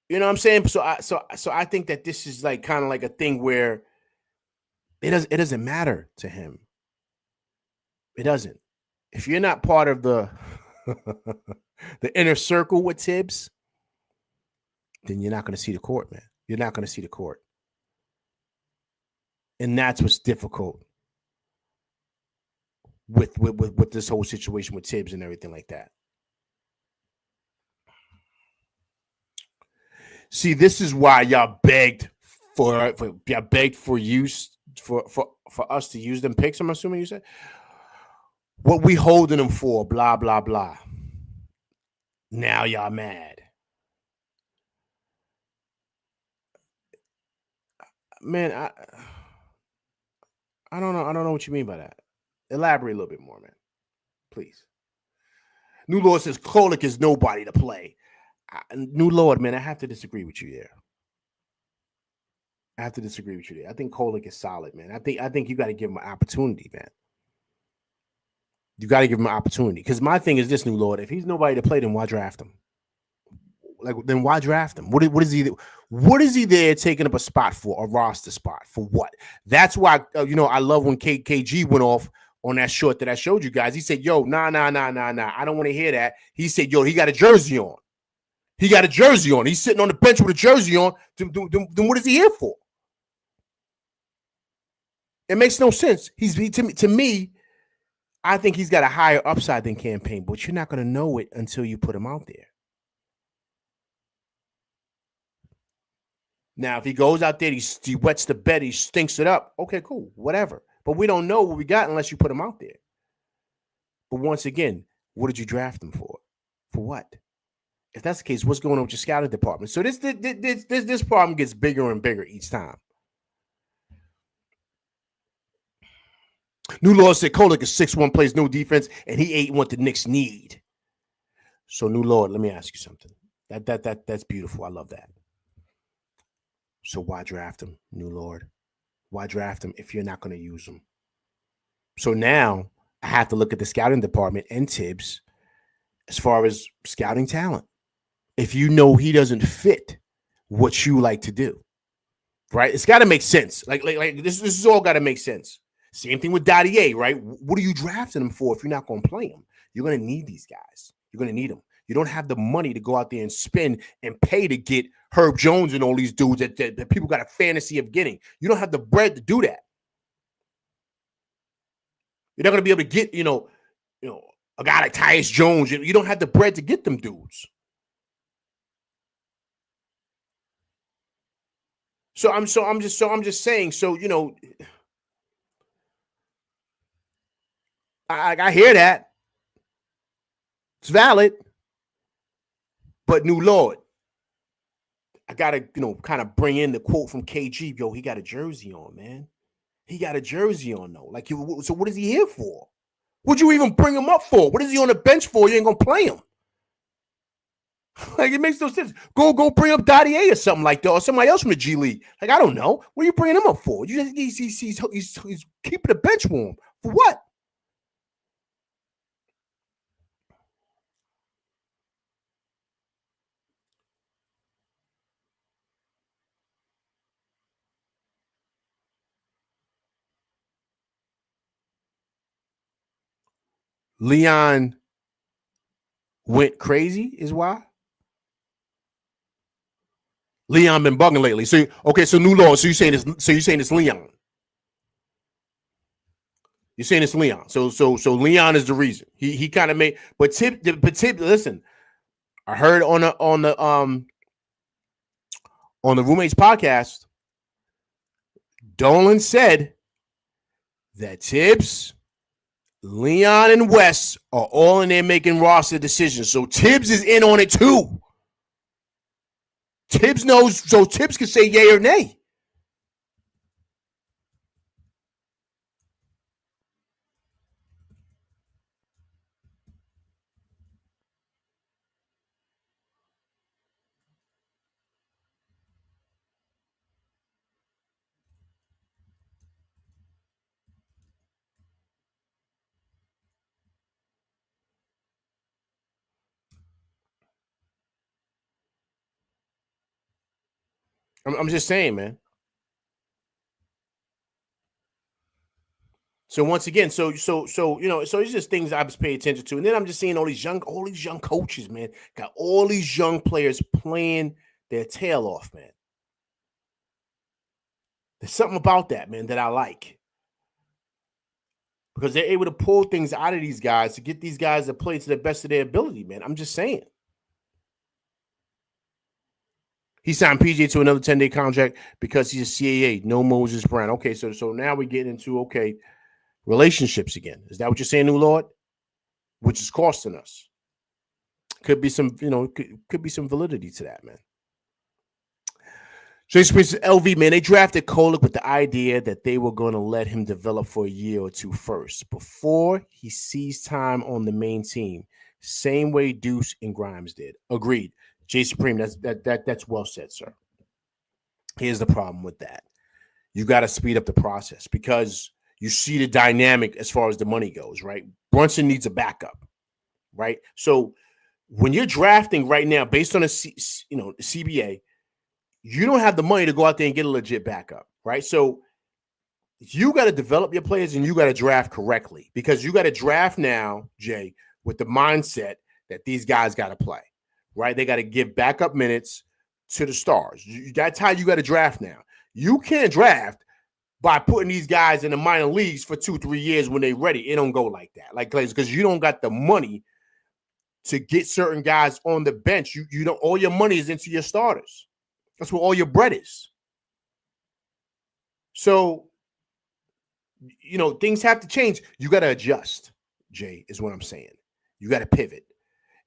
You know what I'm saying? So I think that this is like kind of like a thing where it doesn't matter to him. It doesn't. If you're not part of the the inner circle with Tibbs, then you're not going to see the court, man. You're not going to see the court. And that's what's difficult with this whole situation with Tibbs and everything like that. See, this is why y'all begged for use for us to use them picks. I'm assuming you said what we holding them for. Blah blah blah. Now y'all mad, man. I don't know. I don't know what you mean by that. Elaborate a little bit more, man. Please. New Lord says Kolek is nobody to play. New Lord, man, I have to disagree with you there. I think Kolek is solid, man. I think you got to give him an opportunity, man. You got to give him an opportunity. Because my thing is this, New Lord. If he's nobody to play, then why draft him? Then why draft him? What is he there taking up a spot for, a roster spot for what? That's why I love when KG went off on that short that I showed you guys. He said, "Yo, nah. I don't want to hear that." He said, "Yo, he got a jersey on. He's sitting on the bench with a jersey on. Then what is he here for?" It makes no sense. To me, I think he's got a higher upside than Campaign, but you're not going to know it until you put him out there. Now, if he goes out there, he wets the bed, he stinks it up. Okay, cool, whatever. But we don't know what we got unless you put him out there. But once again, what did you draft him for? For what? If that's the case, what's going on with your scouting department? So this problem gets bigger and bigger each time. New Lord said Kolek is 6'1", plays no defense, and he ain't what the Knicks need. So, New Lord, let me ask you something. That's beautiful. I love that. So why draft him, New Lord? why draft him if you're not going to use him? So now I have to look at the scouting department and Tibbs as far as scouting talent. If you know he doesn't fit what you like to do, right? It's got to make sense. Like this is all got to make sense. Same thing with Dottier, right? What are you drafting him for if you're not going to play him? You're going to need these guys. You're going to need them. You don't have the money to go out there and spend and pay to get Herb Jones and all these dudes that people got a fantasy of getting. You don't have the bread to do that. You're not going to be able to get, a guy like Tyus Jones. You don't have the bread to get them dudes. So I'm just saying. So I hear that. It's valid. But new Lord, I gotta kind of bring in the quote from KG. Yo, he got a jersey on, man. He got a jersey on though. Like, so what is he here for? What'd you even bring him up for? What is he on the bench for? You ain't gonna play him. Like, it makes no sense. Go bring up Dottier or something like that, or somebody else from the G League. Like, I don't know. What are you bringing him up for? He's keeping the bench warm. For what? Leon went crazy is why? Leon been bugging lately. So new law. So you're saying it's Leon. You're saying it's Leon. So Leon is the reason. He kind of made but Tip, listen. I heard on the Roommates podcast, Dolan said that Tibbs, Leon, and Wes are all in there making roster decisions. So Tibbs is in on it too. Tibbs knows, so Tibbs can say yay or nay. I'm just saying, man. So once again, so it's just things I just pay attention to, and then I'm just seeing all these young coaches, man, got all these young players playing their tail off, man. There's something about that, man, that I like, because they're able to pull things out of these guys to get these guys to play to the best of their ability, man. I'm just saying. He signed PJ to another 10-day contract because he's a CAA. No Moses Brown. Okay, so now we get into relationships again. Is that what you're saying, new Lord? Which is costing us. Could be some, could be some validity to that, man. Jason Prince, LV, man, they drafted Kolek with the idea that they were going to let him develop for a year or two first before he sees time on the main team. Same way Deuce and Grimes did. Agreed. Jay Supreme, that's well said, sir. Here's the problem with that. You got to speed up the process because you see the dynamic as far as the money goes, right? Brunson needs a backup, right? So when you're drafting right now based on CBA, you don't have the money to go out there and get a legit backup, right? So you got to develop your players and you got to draft correctly because you got to draft now, Jay, with the mindset that these guys got to play. Right, they got to give backup minutes to the stars. That's how you got to draft now. You can't draft by putting these guys in the minor leagues for 2-3 years when they're ready. It don't go like that, because you don't got the money to get certain guys on the bench. You don't. All your money is into your starters. That's where all your bread is. So, things have to change. You got to adjust. Jay, is what I'm saying. You got to pivot.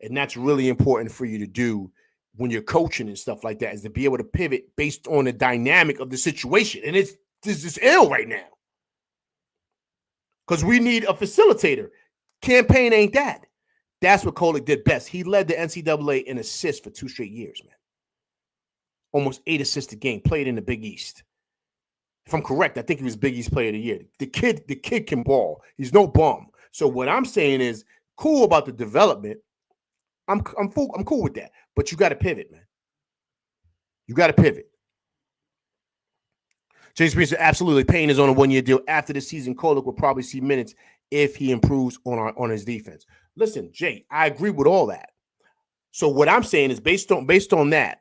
And that's really important for you to do when you're coaching and stuff like that, is to be able to pivot based on the dynamic of the situation. And this is ill right now because we need a facilitator. Campaign ain't that. That's what Kolek did best. He led the NCAA in assists for 2 straight years, man. Almost 8 assists a game, played in the Big East. If I'm correct, I think he was Big East Player of the Year. The kid can ball. He's no bum. So what I'm saying is cool about the development. I'm cool with that. But you got to pivot, man. You got to pivot. James Spencer, absolutely. Payne is on a 1-year deal. After the season, Kolek will probably see minutes if he improves on his defense. Listen, Jay, I agree with all that. So what I'm saying is based on that,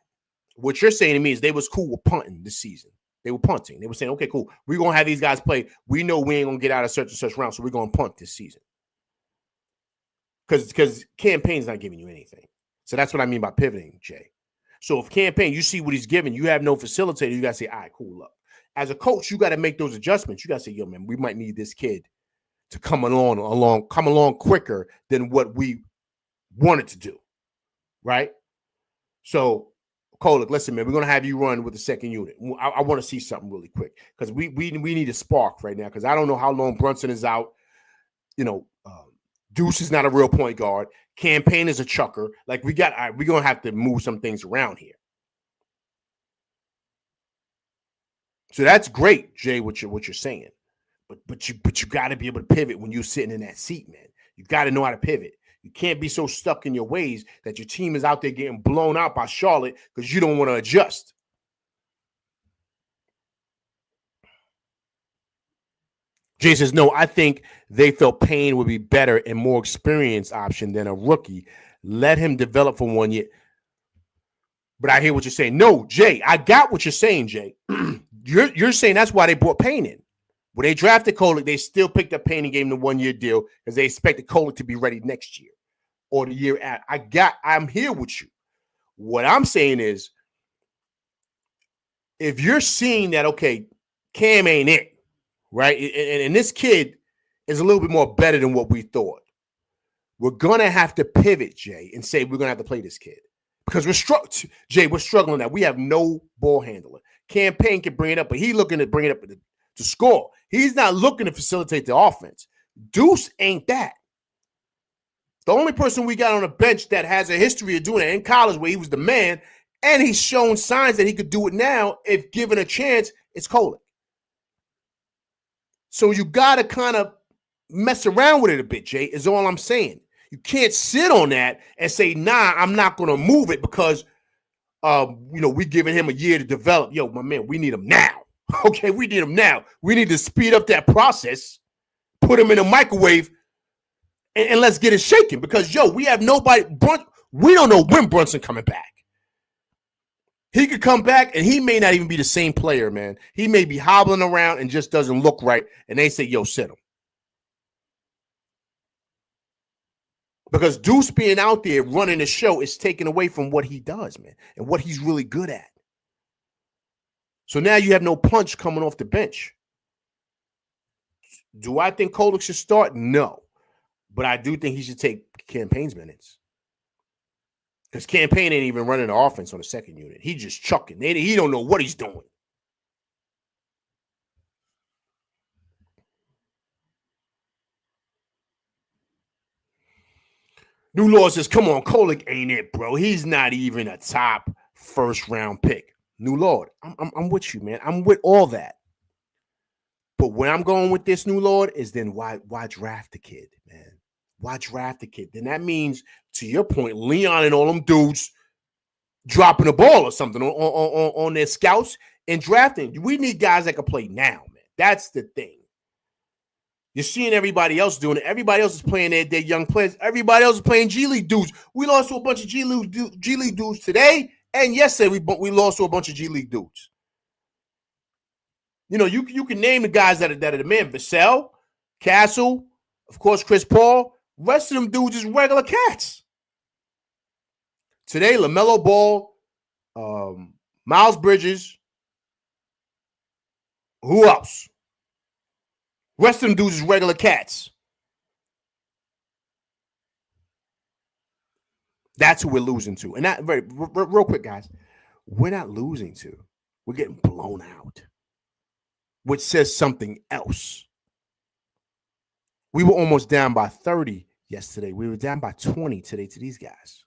what you're saying to me is they was cool with punting this season. They were punting. They were saying, okay, cool. We're going to have these guys play. We know we ain't going to get out of such and such round, so we're going to punt this season. Because campaign's not giving you anything. So that's what I mean by pivoting, Jay. So if campaign, you see what he's giving, you have no facilitator, you got to say, all right, cool, look. As a coach, you got to make those adjustments. You got to say, yo, man, we might need this kid to come along quicker than what we wanted to do, right? So, Kolek, listen, man, we're going to have you run with the second unit. I want to see something really quick because we need a spark right now because I don't know how long Brunson is out. Deuce is not a real point guard. Campaign is a chucker. Like we're going to have to move some things around here. So that's great, Jay, what you're saying. But you got to be able to pivot when you're sitting in that seat, man. You got to know how to pivot. You can't be so stuck in your ways that your team is out there getting blown out by Charlotte because you don't want to adjust. Jay says, no, I think they felt Payne would be better and more experienced option than a rookie. Let him develop for 1 year. But I hear what you're saying. No, Jay, I got what you're saying, Jay. You're saying that's why they brought Payne in. When they drafted Kolek, they still picked up Payne and gave him the 1 year deal because they expected Kolek to be ready next year or the year after. I'm here with you. What I'm saying is, if you're seeing that, okay, Cam ain't it, right? And this kid is a little bit more better than what we thought. We're going to have to pivot, Jay, and say we're going to have to play this kid. Because we're struggling now. We have no ball handler. Campaign can bring it up, but he's looking to bring it up to score. He's not looking to facilitate the offense. Deuce ain't that. The only person we got on the bench that has a history of doing it in college where he was the man, and he's shown signs that he could do it now if given a chance, it's Kolek. So you got to kind of mess around with it a bit, Jay, is all I'm saying. You can't sit on that and say, nah, I'm not going to move it because, we're giving him a year to develop. Yo, my man, we need him now. Okay, we need him now. We need to speed up that process, put him in a microwave, and let's get it shaking because, we have nobody. We don't know when Brunson coming back. He could come back, and he may not even be the same player, man. He may be hobbling around and just doesn't look right, and they say, yo, sit him. Because Deuce being out there running the show is taken away from what he does, man, and what he's really good at. So now you have no punch coming off the bench. Do I think Kolek should start? No. But I do think he should take Campaign's minutes. Because Campaign ain't even running the offense on the second unit. He just chucking. He don't know what he's doing. New Law says, come on, Kolek ain't it, bro. He's not even a top first-round pick. New Lord, I'm with you, man. I'm with all that. But where I'm going with this, New Lord, is then why draft the kid, man? Why draft the kid? Then that means, to your point, Leon and all them dudes dropping the ball or something on their scouts and drafting. We need guys that can play now, man. That's the thing. You're seeing everybody else doing it. Everybody else is playing their young players. Everybody else is playing G League dudes. We lost to a bunch of G League dudes today, and yesterday we lost to a bunch of G League dudes. You can name the guys that are the man. Vassell, Castle, of course, Chris Paul. Rest of them dudes is regular cats. Today, LaMelo Ball, Miles Bridges. Who else? Rest of them dudes is regular cats. That's who we're losing to. And that real quick, guys, we're not losing to. We're getting blown out, which says something else. We were almost down by 30 yesterday. We were down by 20 today to these guys.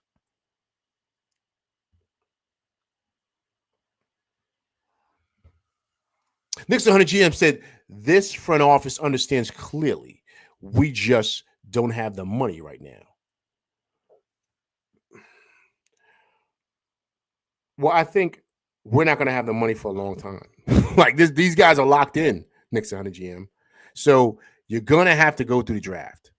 Knicks 100 GM said this front office understands clearly. We just don't have the money right now. Well, I think we're not going to have the money for a long time. Like these guys are locked in, Knicks 100 GM. So you're going to have to go through the draft.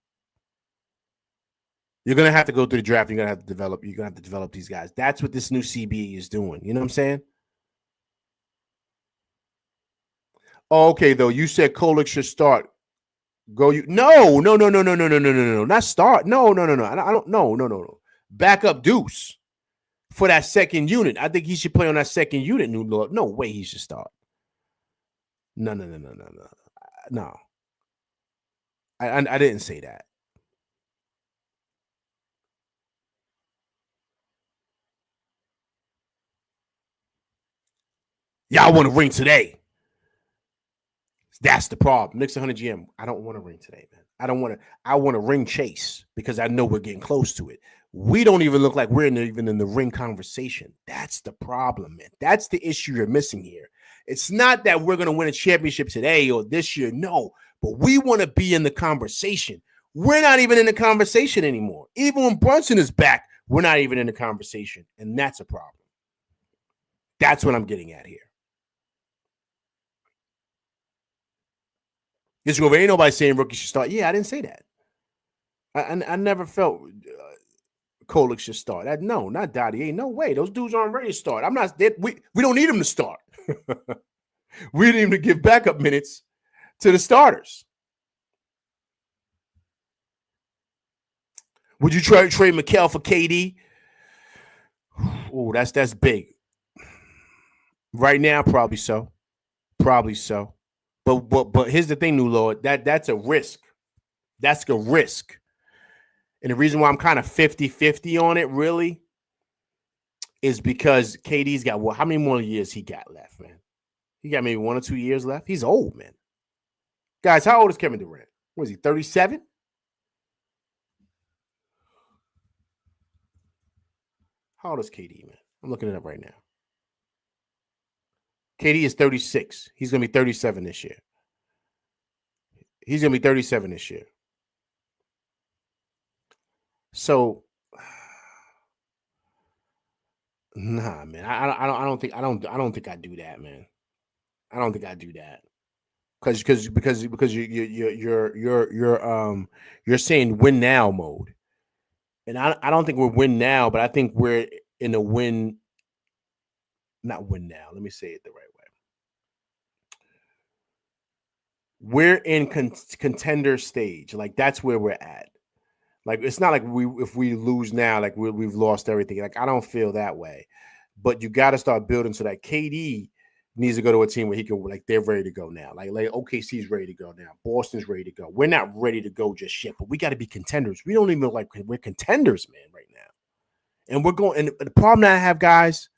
You're going to have to go through the draft. You're going to have to develop. You're going to have to develop these guys. That's what this new CBA is doing. You know what I'm saying? Oh, okay, though. You said Kolek should start. No. Not start. No. I don't. No. Back up Deuce for that second unit. I think he should play on that second unit, New Lord. No way he should start. No. No. I didn't say that. Y'all want to ring today. That's the problem. Knicks 100 GM. I don't want to ring today, man. I want to ring chase because I know we're getting close to it. We don't even look like we're even in the ring conversation. That's the problem, man. That's the issue you're missing here. It's not that we're going to win a championship today or this year. No, but we want to be in the conversation. We're not even in the conversation anymore. Even when Brunson is back, we're not even in the conversation. And that's a problem. That's what I'm getting at here. This over ain't nobody saying rookie should start. Yeah, I didn't say that. I never felt Kolek should start. No, not Dottie. Ain't no way. Those dudes aren't ready to start. I'm not. We don't need them to start. We need him to give backup minutes to the starters. Would you try to trade Mikal for KD? Oh, that's big. Right now, probably so. Probably so. But here's the thing, New Lord. That's a risk. That's a risk. And the reason why I'm kind of 50-50 on it, really, is because KD's got how many more years he got left, man? He got maybe 1 or 2 years left. He's old, man. Guys, how old is Kevin Durant? Was he 37? How old is KD, man? I'm looking it up right now. KD is 36. He's going to be 37 this year. He's going to be 37 this year. So, nah, man. I don't think I do that, man. I don't think I do that. Because you're saying win now mode. And I don't think we're win now, but I think we're in a win. Not win now. Let me say it the right way. We're in contender stage. Like that's where we're at. Like it's not like if we lose now, like we've lost everything. Like I don't feel that way. But you got to start building so that KD needs to go to a team where he can like they're ready to go now. Like OKC's ready to go now. Boston's ready to go. We're not ready to go just yet, but we got to be contenders. We don't even look like we're contenders, man, right now. And we're going. And the problem that I have, guys,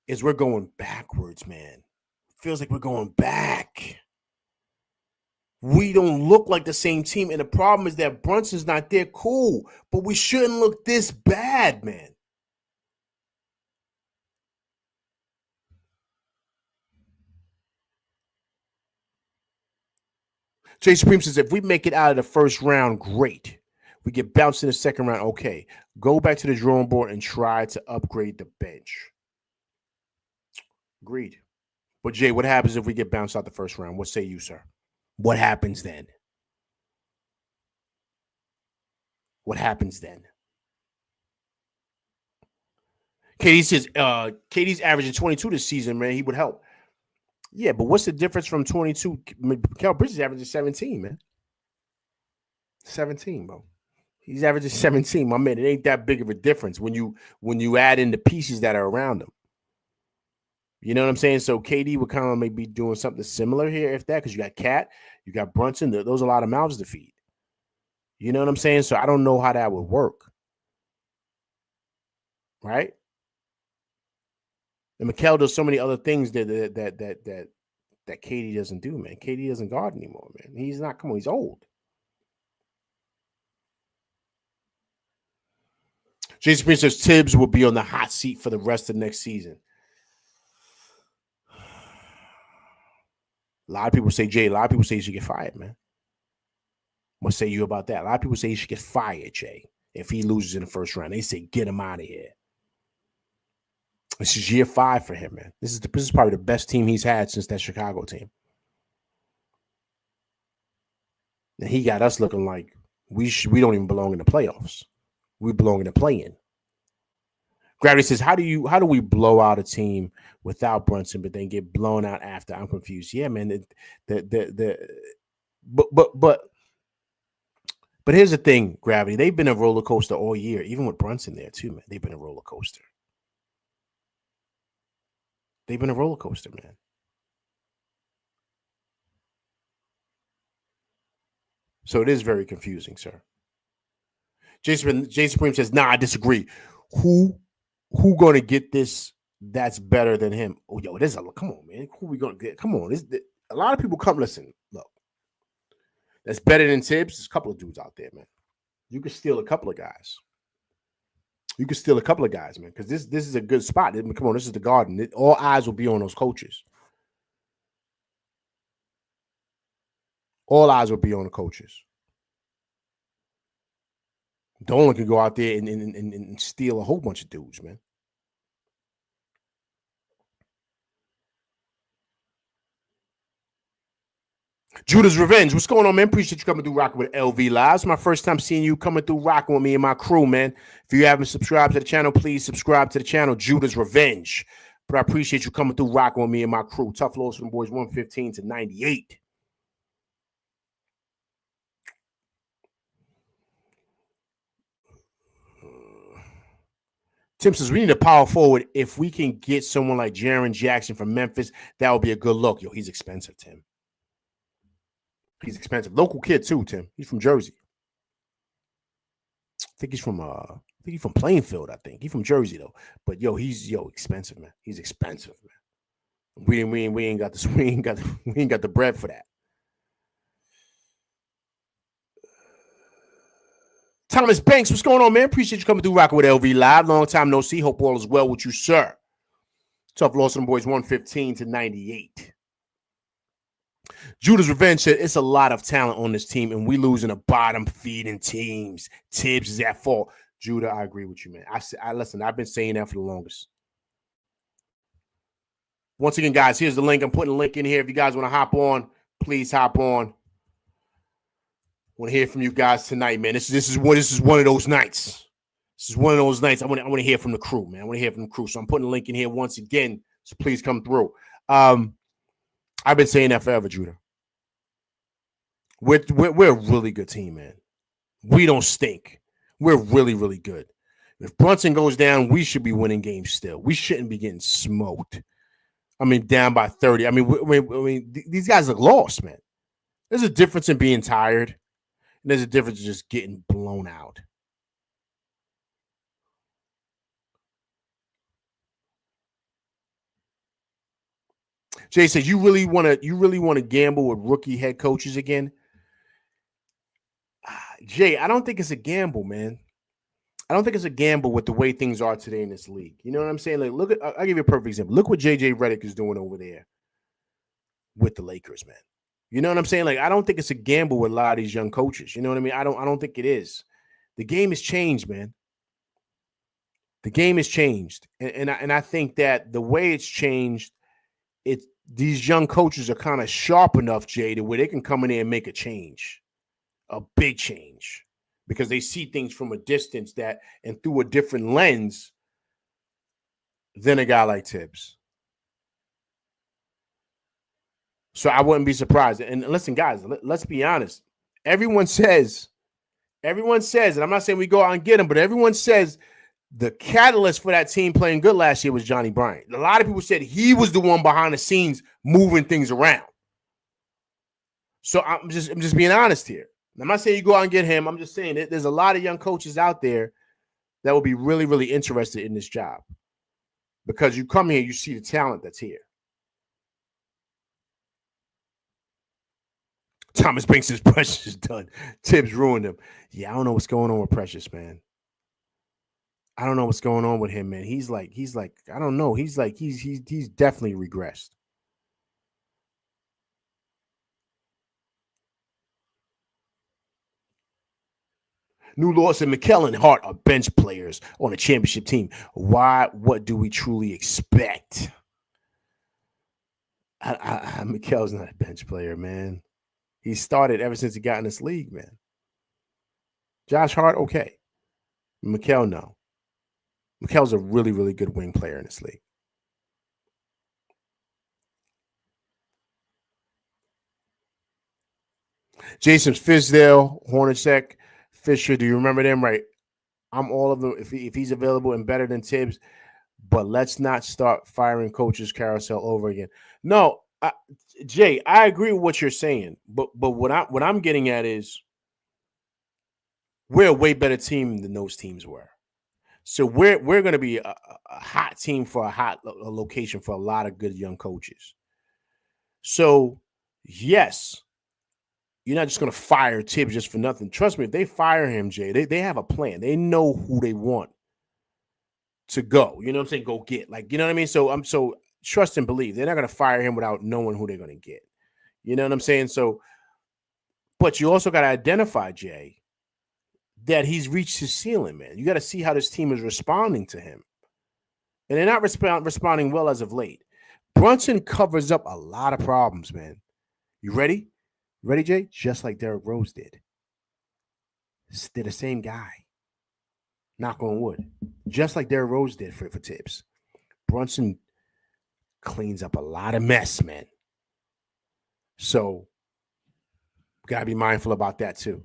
is we're going backwards, man. Feels like we're going back. We don't look like the same team. And the problem is that Brunson's not there. Cool. But we shouldn't look this bad, man. Jay Supreme says, if we make it out of the first round, great. We get bounced in the second round, okay. Go back to the drawing board and try to upgrade the bench. Agreed. But, Jay, what happens if we get bounced out the first round? What say you, sir? What happens then? What happens then? KD says, KD's averaging 22 this season, man. He would help. Yeah, but what's the difference from 22? Kel Bridges averaging 17, man. 17, bro. He's averaging 17, my man. It ain't that big of a difference when you add in the pieces that are around him. You know what I'm saying? So KD would kind of maybe doing something similar here, if that, because you got Cat, you got Brunson. Those are a lot of mouths to feed. You know what I'm saying? So I don't know how that would work. Right? And Mikal does so many other things that KD doesn't do, man. KD doesn't guard anymore, man. He's not. Come on, he's old. Jason Prince says Tibbs will be on the hot seat for the rest of next season. A lot of people say, Jay, a lot of people say he should get fired, man. What say you about that? A lot of people say he should get fired, Jay, if he loses in the first round. They say, get him out of here. This is year 5 for him, man. This is probably the best team he's had since that Chicago team. And he got us looking like we don't even belong in the playoffs. We belong in the play-in. Gravity says, how do we blow out a team without Brunson, but then get blown out after? I'm confused. Yeah, man. But here's the thing, Gravity. They've been a roller coaster all year, even with Brunson there too, man. They've been a roller coaster. They've been a roller coaster, man. So it is very confusing, sir. Jason Supreme says, nah, I disagree. Who gonna get this that's better than him? Oh, yo, come on, man. Who we gonna get? Come on. A lot of people come, listen, look. That's better than Tibbs. There's a couple of dudes out there, man. You could steal a couple of guys. Man, because this is a good spot. Come on, this is the Garden. All eyes will be on those coaches. All eyes will be on the coaches. Dolan can go out there and steal a whole bunch of dudes, man. Judah's Revenge. What's going on, man? Appreciate you coming through rocking with LV Live. It's my first time seeing you coming through rocking with me and my crew, man. If you haven't subscribed to the channel, please subscribe to the channel, Judah's Revenge. But I appreciate you coming through rocking with me and my crew. Tough loss from boys 115 to 98. Tim says, we need a power forward. If we can get someone like Jaren Jackson from Memphis, that would be a good look. Yo, he's expensive, Tim. He's expensive. Local kid, too, Tim. He's from Jersey. I think he's from Plainfield, I think. He's from Jersey, though. But, he's expensive, man. He's expensive, man. We ain't got this. We ain't got the bread for that. Thomas Banks, what's going on, man? Appreciate you coming through rocking with LV Live. Long time no see. Hope all is well with you, sir. Tough loss on the boys 115 to 98. Judah's Revenge said it's a lot of talent on this team, and we losing to bottom feeding teams. Tibbs is at fault. Judah, I agree with you, man. I listen. I've been saying that for the longest. Once again, guys, here's the link. I'm putting a link in here. If you guys want to hop on, please hop on. Want to hear from you guys tonight, man. This is one of those nights. This is one of those nights. I want to hear from the crew, man. I want to hear from the crew. So I'm putting a link in here once again. So please come through. I've been saying that forever, Judah. We're a really good team, man. We don't stink. We're really, really good. If Brunson goes down, we should be winning games still. We shouldn't be getting smoked. I mean, down by 30. I mean, these guys look lost, man. There's a difference in being tired, and there's a difference in just getting blown out. Jay says, you really want to gamble with rookie head coaches again? Jay, I don't think it's a gamble, man. I don't think it's a gamble with the way things are today in this league. You know what I'm saying? Like, I'll give you a perfect example. Look what JJ Redick is doing over there with the Lakers, man. You know what I'm saying? Like, I don't think it's a gamble with a lot of these young coaches. You know what I mean? I don't think it is. The game has changed, man. The game has changed. And I think that the way it's changed, these young coaches are kind of sharp enough, Jay, to where they can come in there and make a change. A big change, because they see things from a distance and through a different lens than a guy like Tibbs. So I wouldn't be surprised. And listen, guys, let's be honest. Everyone says, and I'm not saying we go out and get him, but everyone says the catalyst for that team playing good last year was Johnny Bryant. A lot of people said he was the one behind the scenes moving things around. So I'm just being honest here. I'm not saying you go out and get him. I'm just saying that there's a lot of young coaches out there that will be really, really interested in this job, because you come here, you see the talent that's here. Thomas Banks says Precious is done. Tibbs ruined him. Yeah, I don't know what's going on with Precious, man. I don't know what's going on with him, man. He's like, I don't know. He's definitely regressed. New Lords and McKell and Hart are bench players on a championship team. Why? What do we truly expect? McKell's not a bench player, man. He started ever since he got in this league, man. Josh Hart, okay. McKell, no. McKell's a really, really good wing player in this league. Jason Fisdale, Hornacek, Fisher, do you remember them? Right. I'm all of them if he's available and better than Tibbs, but let's not start firing coaches carousel over again. No, Jay, I agree with what you're saying, but what I'm getting at is we're a way better team than those teams were. So we're going to be a hot team for a hot location for a lot of good young coaches. So yes, you're not just going to fire Tibbs just for nothing. Trust me, if they fire him, Jay, they have a plan. They know who they want to go. You know what I'm saying? Go get. Like, you know what I mean? So trust and believe. They're not going to fire him without knowing who they're going to get. You know what I'm saying? So, but you also got to identify, Jay, that he's reached his ceiling, man. You got to see how this team is responding to him. And they're not responding well as of late. Brunson covers up a lot of problems, man. You ready? Ready, Jay? Just like Derrick Rose did. They're the same guy. Knock on wood. Just like Derrick Rose did for Tibbs. Brunson cleans up a lot of mess, man. So, got to be mindful about that, too.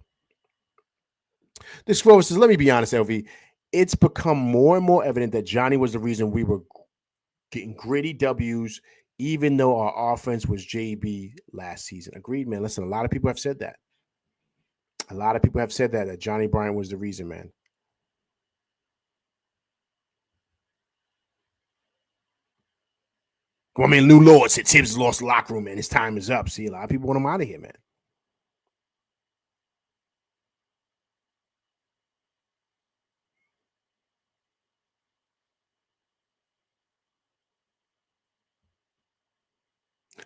This scroll says, let me be honest, LV. It's become more and more evident that Johnny was the reason we were getting gritty W's, even though our offense was JB last season. Agreed, man. Listen, a lot of people have said that. A lot of people have said that Johnny Bryant was the reason, man. Well, I mean, Lou Lord said Tibbs lost the locker room, man. His time is up. See, a lot of people want him out of here, man.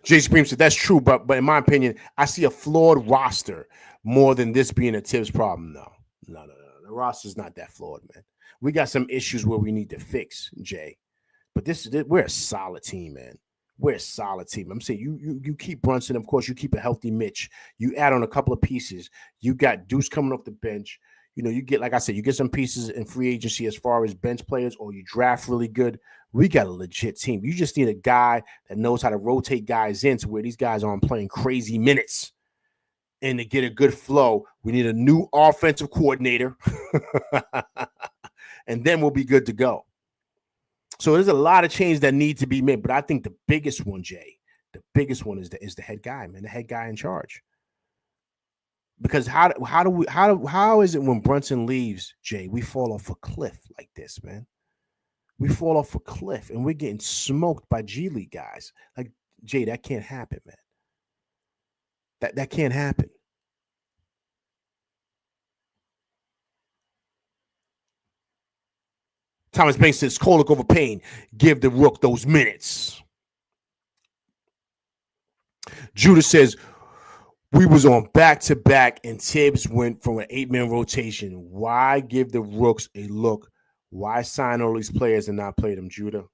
Jay Supreme said that's true, but in my opinion, I see a flawed roster more than this being a Tibbs problem. No. The roster's not that flawed, man. We got some issues where we need to fix, Jay. But we're a solid team, man. We're a solid team. I'm saying you keep Brunson, of course. You keep a healthy Mitch. You add on a couple of pieces. You got Deuce coming off the bench. You know, you get, like I said, you get some pieces in free agency as far as bench players, or you draft really good. We got a legit team. You just need a guy that knows how to rotate guys in to where these guys aren't playing crazy minutes. And to get a good flow, we need a new offensive coordinator. And then we'll be good to go. So there's a lot of change that need to be made. But I think the biggest one, Jay, the biggest one is the head guy, man, the head guy in charge. Because how is it when Brunson leaves, Jay, we fall off a cliff like this, man? We fall off a cliff and we're getting smoked by G League guys. Like, Jay, that can't happen, man. That can't happen. Thomas Banks says, Kolek over Payne. Give the Rook those minutes. Judah says, we was on back-to-back and Tibbs went from an 8-man rotation. Why give the Rooks a look? Why sign all these players and not play them, Judah?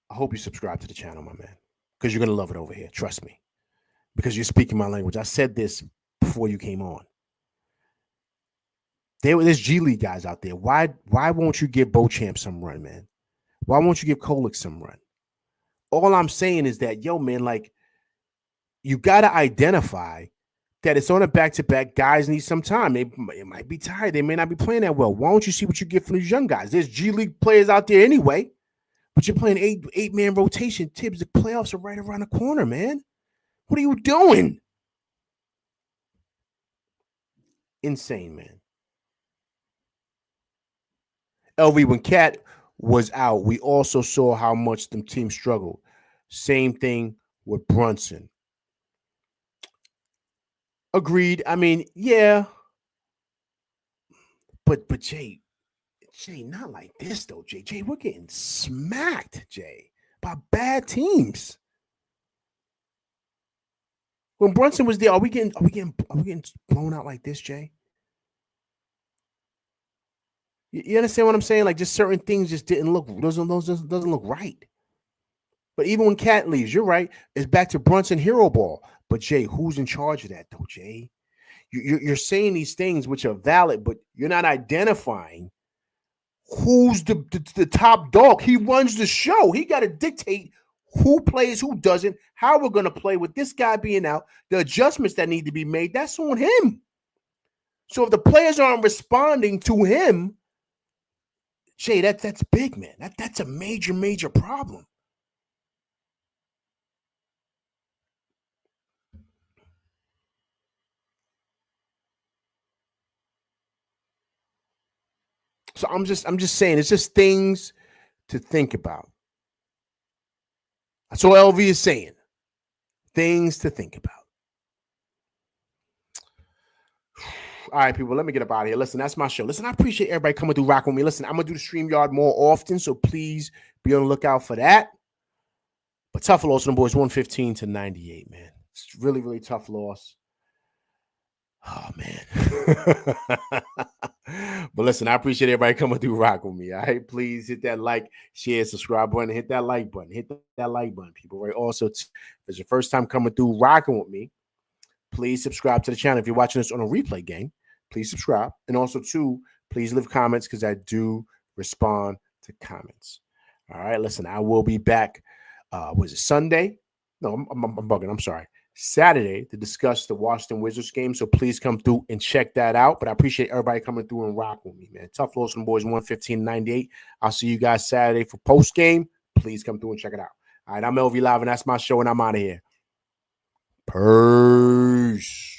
I hope you subscribe to the channel, my man, because you're going to love it over here. Trust me, because you're speaking my language. I said this before you came on. There's G League guys out there. Why won't you give Beauchamp some run, man? Why won't you give Kolek some run? All I'm saying is that, yo, man, like, you got to identify that it's on a back-to-back. Guys need some time. They might be tired. They may not be playing that well. Why don't you see what you get from these young guys? There's G League players out there anyway, but you're playing eight-man rotation. Tibbs, the playoffs are right around the corner, man. What are you doing? Insane, man. LV, when Cat was out, we also saw how much the team struggled. Same thing with Brunson. Agreed. I mean, yeah. But Jay, not like this, though, Jay. Jay, we're getting smacked, Jay, by bad teams. When Brunson was there, are we getting blown out like this, Jay? You understand what I'm saying? Like, just certain things just doesn't look right. But even when Cat leaves, you're right. It's back to Brunson hero ball. But Jay, who's in charge of that though, Jay? You're saying these things which are valid, but you're not identifying who's the top dog. He runs the show. He got to dictate who plays, who doesn't, how we're going to play with this guy being out, the adjustments that need to be made. That's on him. So if the players aren't responding to him, Jay, that's big, man. That's a major problem. So I'm just saying, it's just things to think about. That's all LV is saying. Things to think about. All right, people, let me get up out of here. Listen, that's my show. Listen, I appreciate everybody coming through, rocking with me. Listen, I'm going to do the StreamYard more often, so please be on the lookout for that. But tough loss on the boys, 115-98, man. It's really tough loss. Oh, man. But listen, I appreciate everybody coming through, rock with me. All right, please hit that like, share, subscribe button, hit that like button. Hit that like button, people. Right. Also, if it's your first time coming through, rocking with me, please subscribe to the channel. If you're watching this on a replay game, please subscribe. And also, too, please leave comments because I do respond to comments. All right, listen, I will be back. Was it Sunday? No, I'm bugging. I'm sorry. Saturday to discuss the Washington Wizards game. So please come through and check that out. But I appreciate everybody coming through and rock with me, man. Tough loss on the boys, 115-98. I'll see you guys Saturday for post game. Please come through and check it out. All right, I'm LV Live, and that's my show, and I'm out of here. Peace.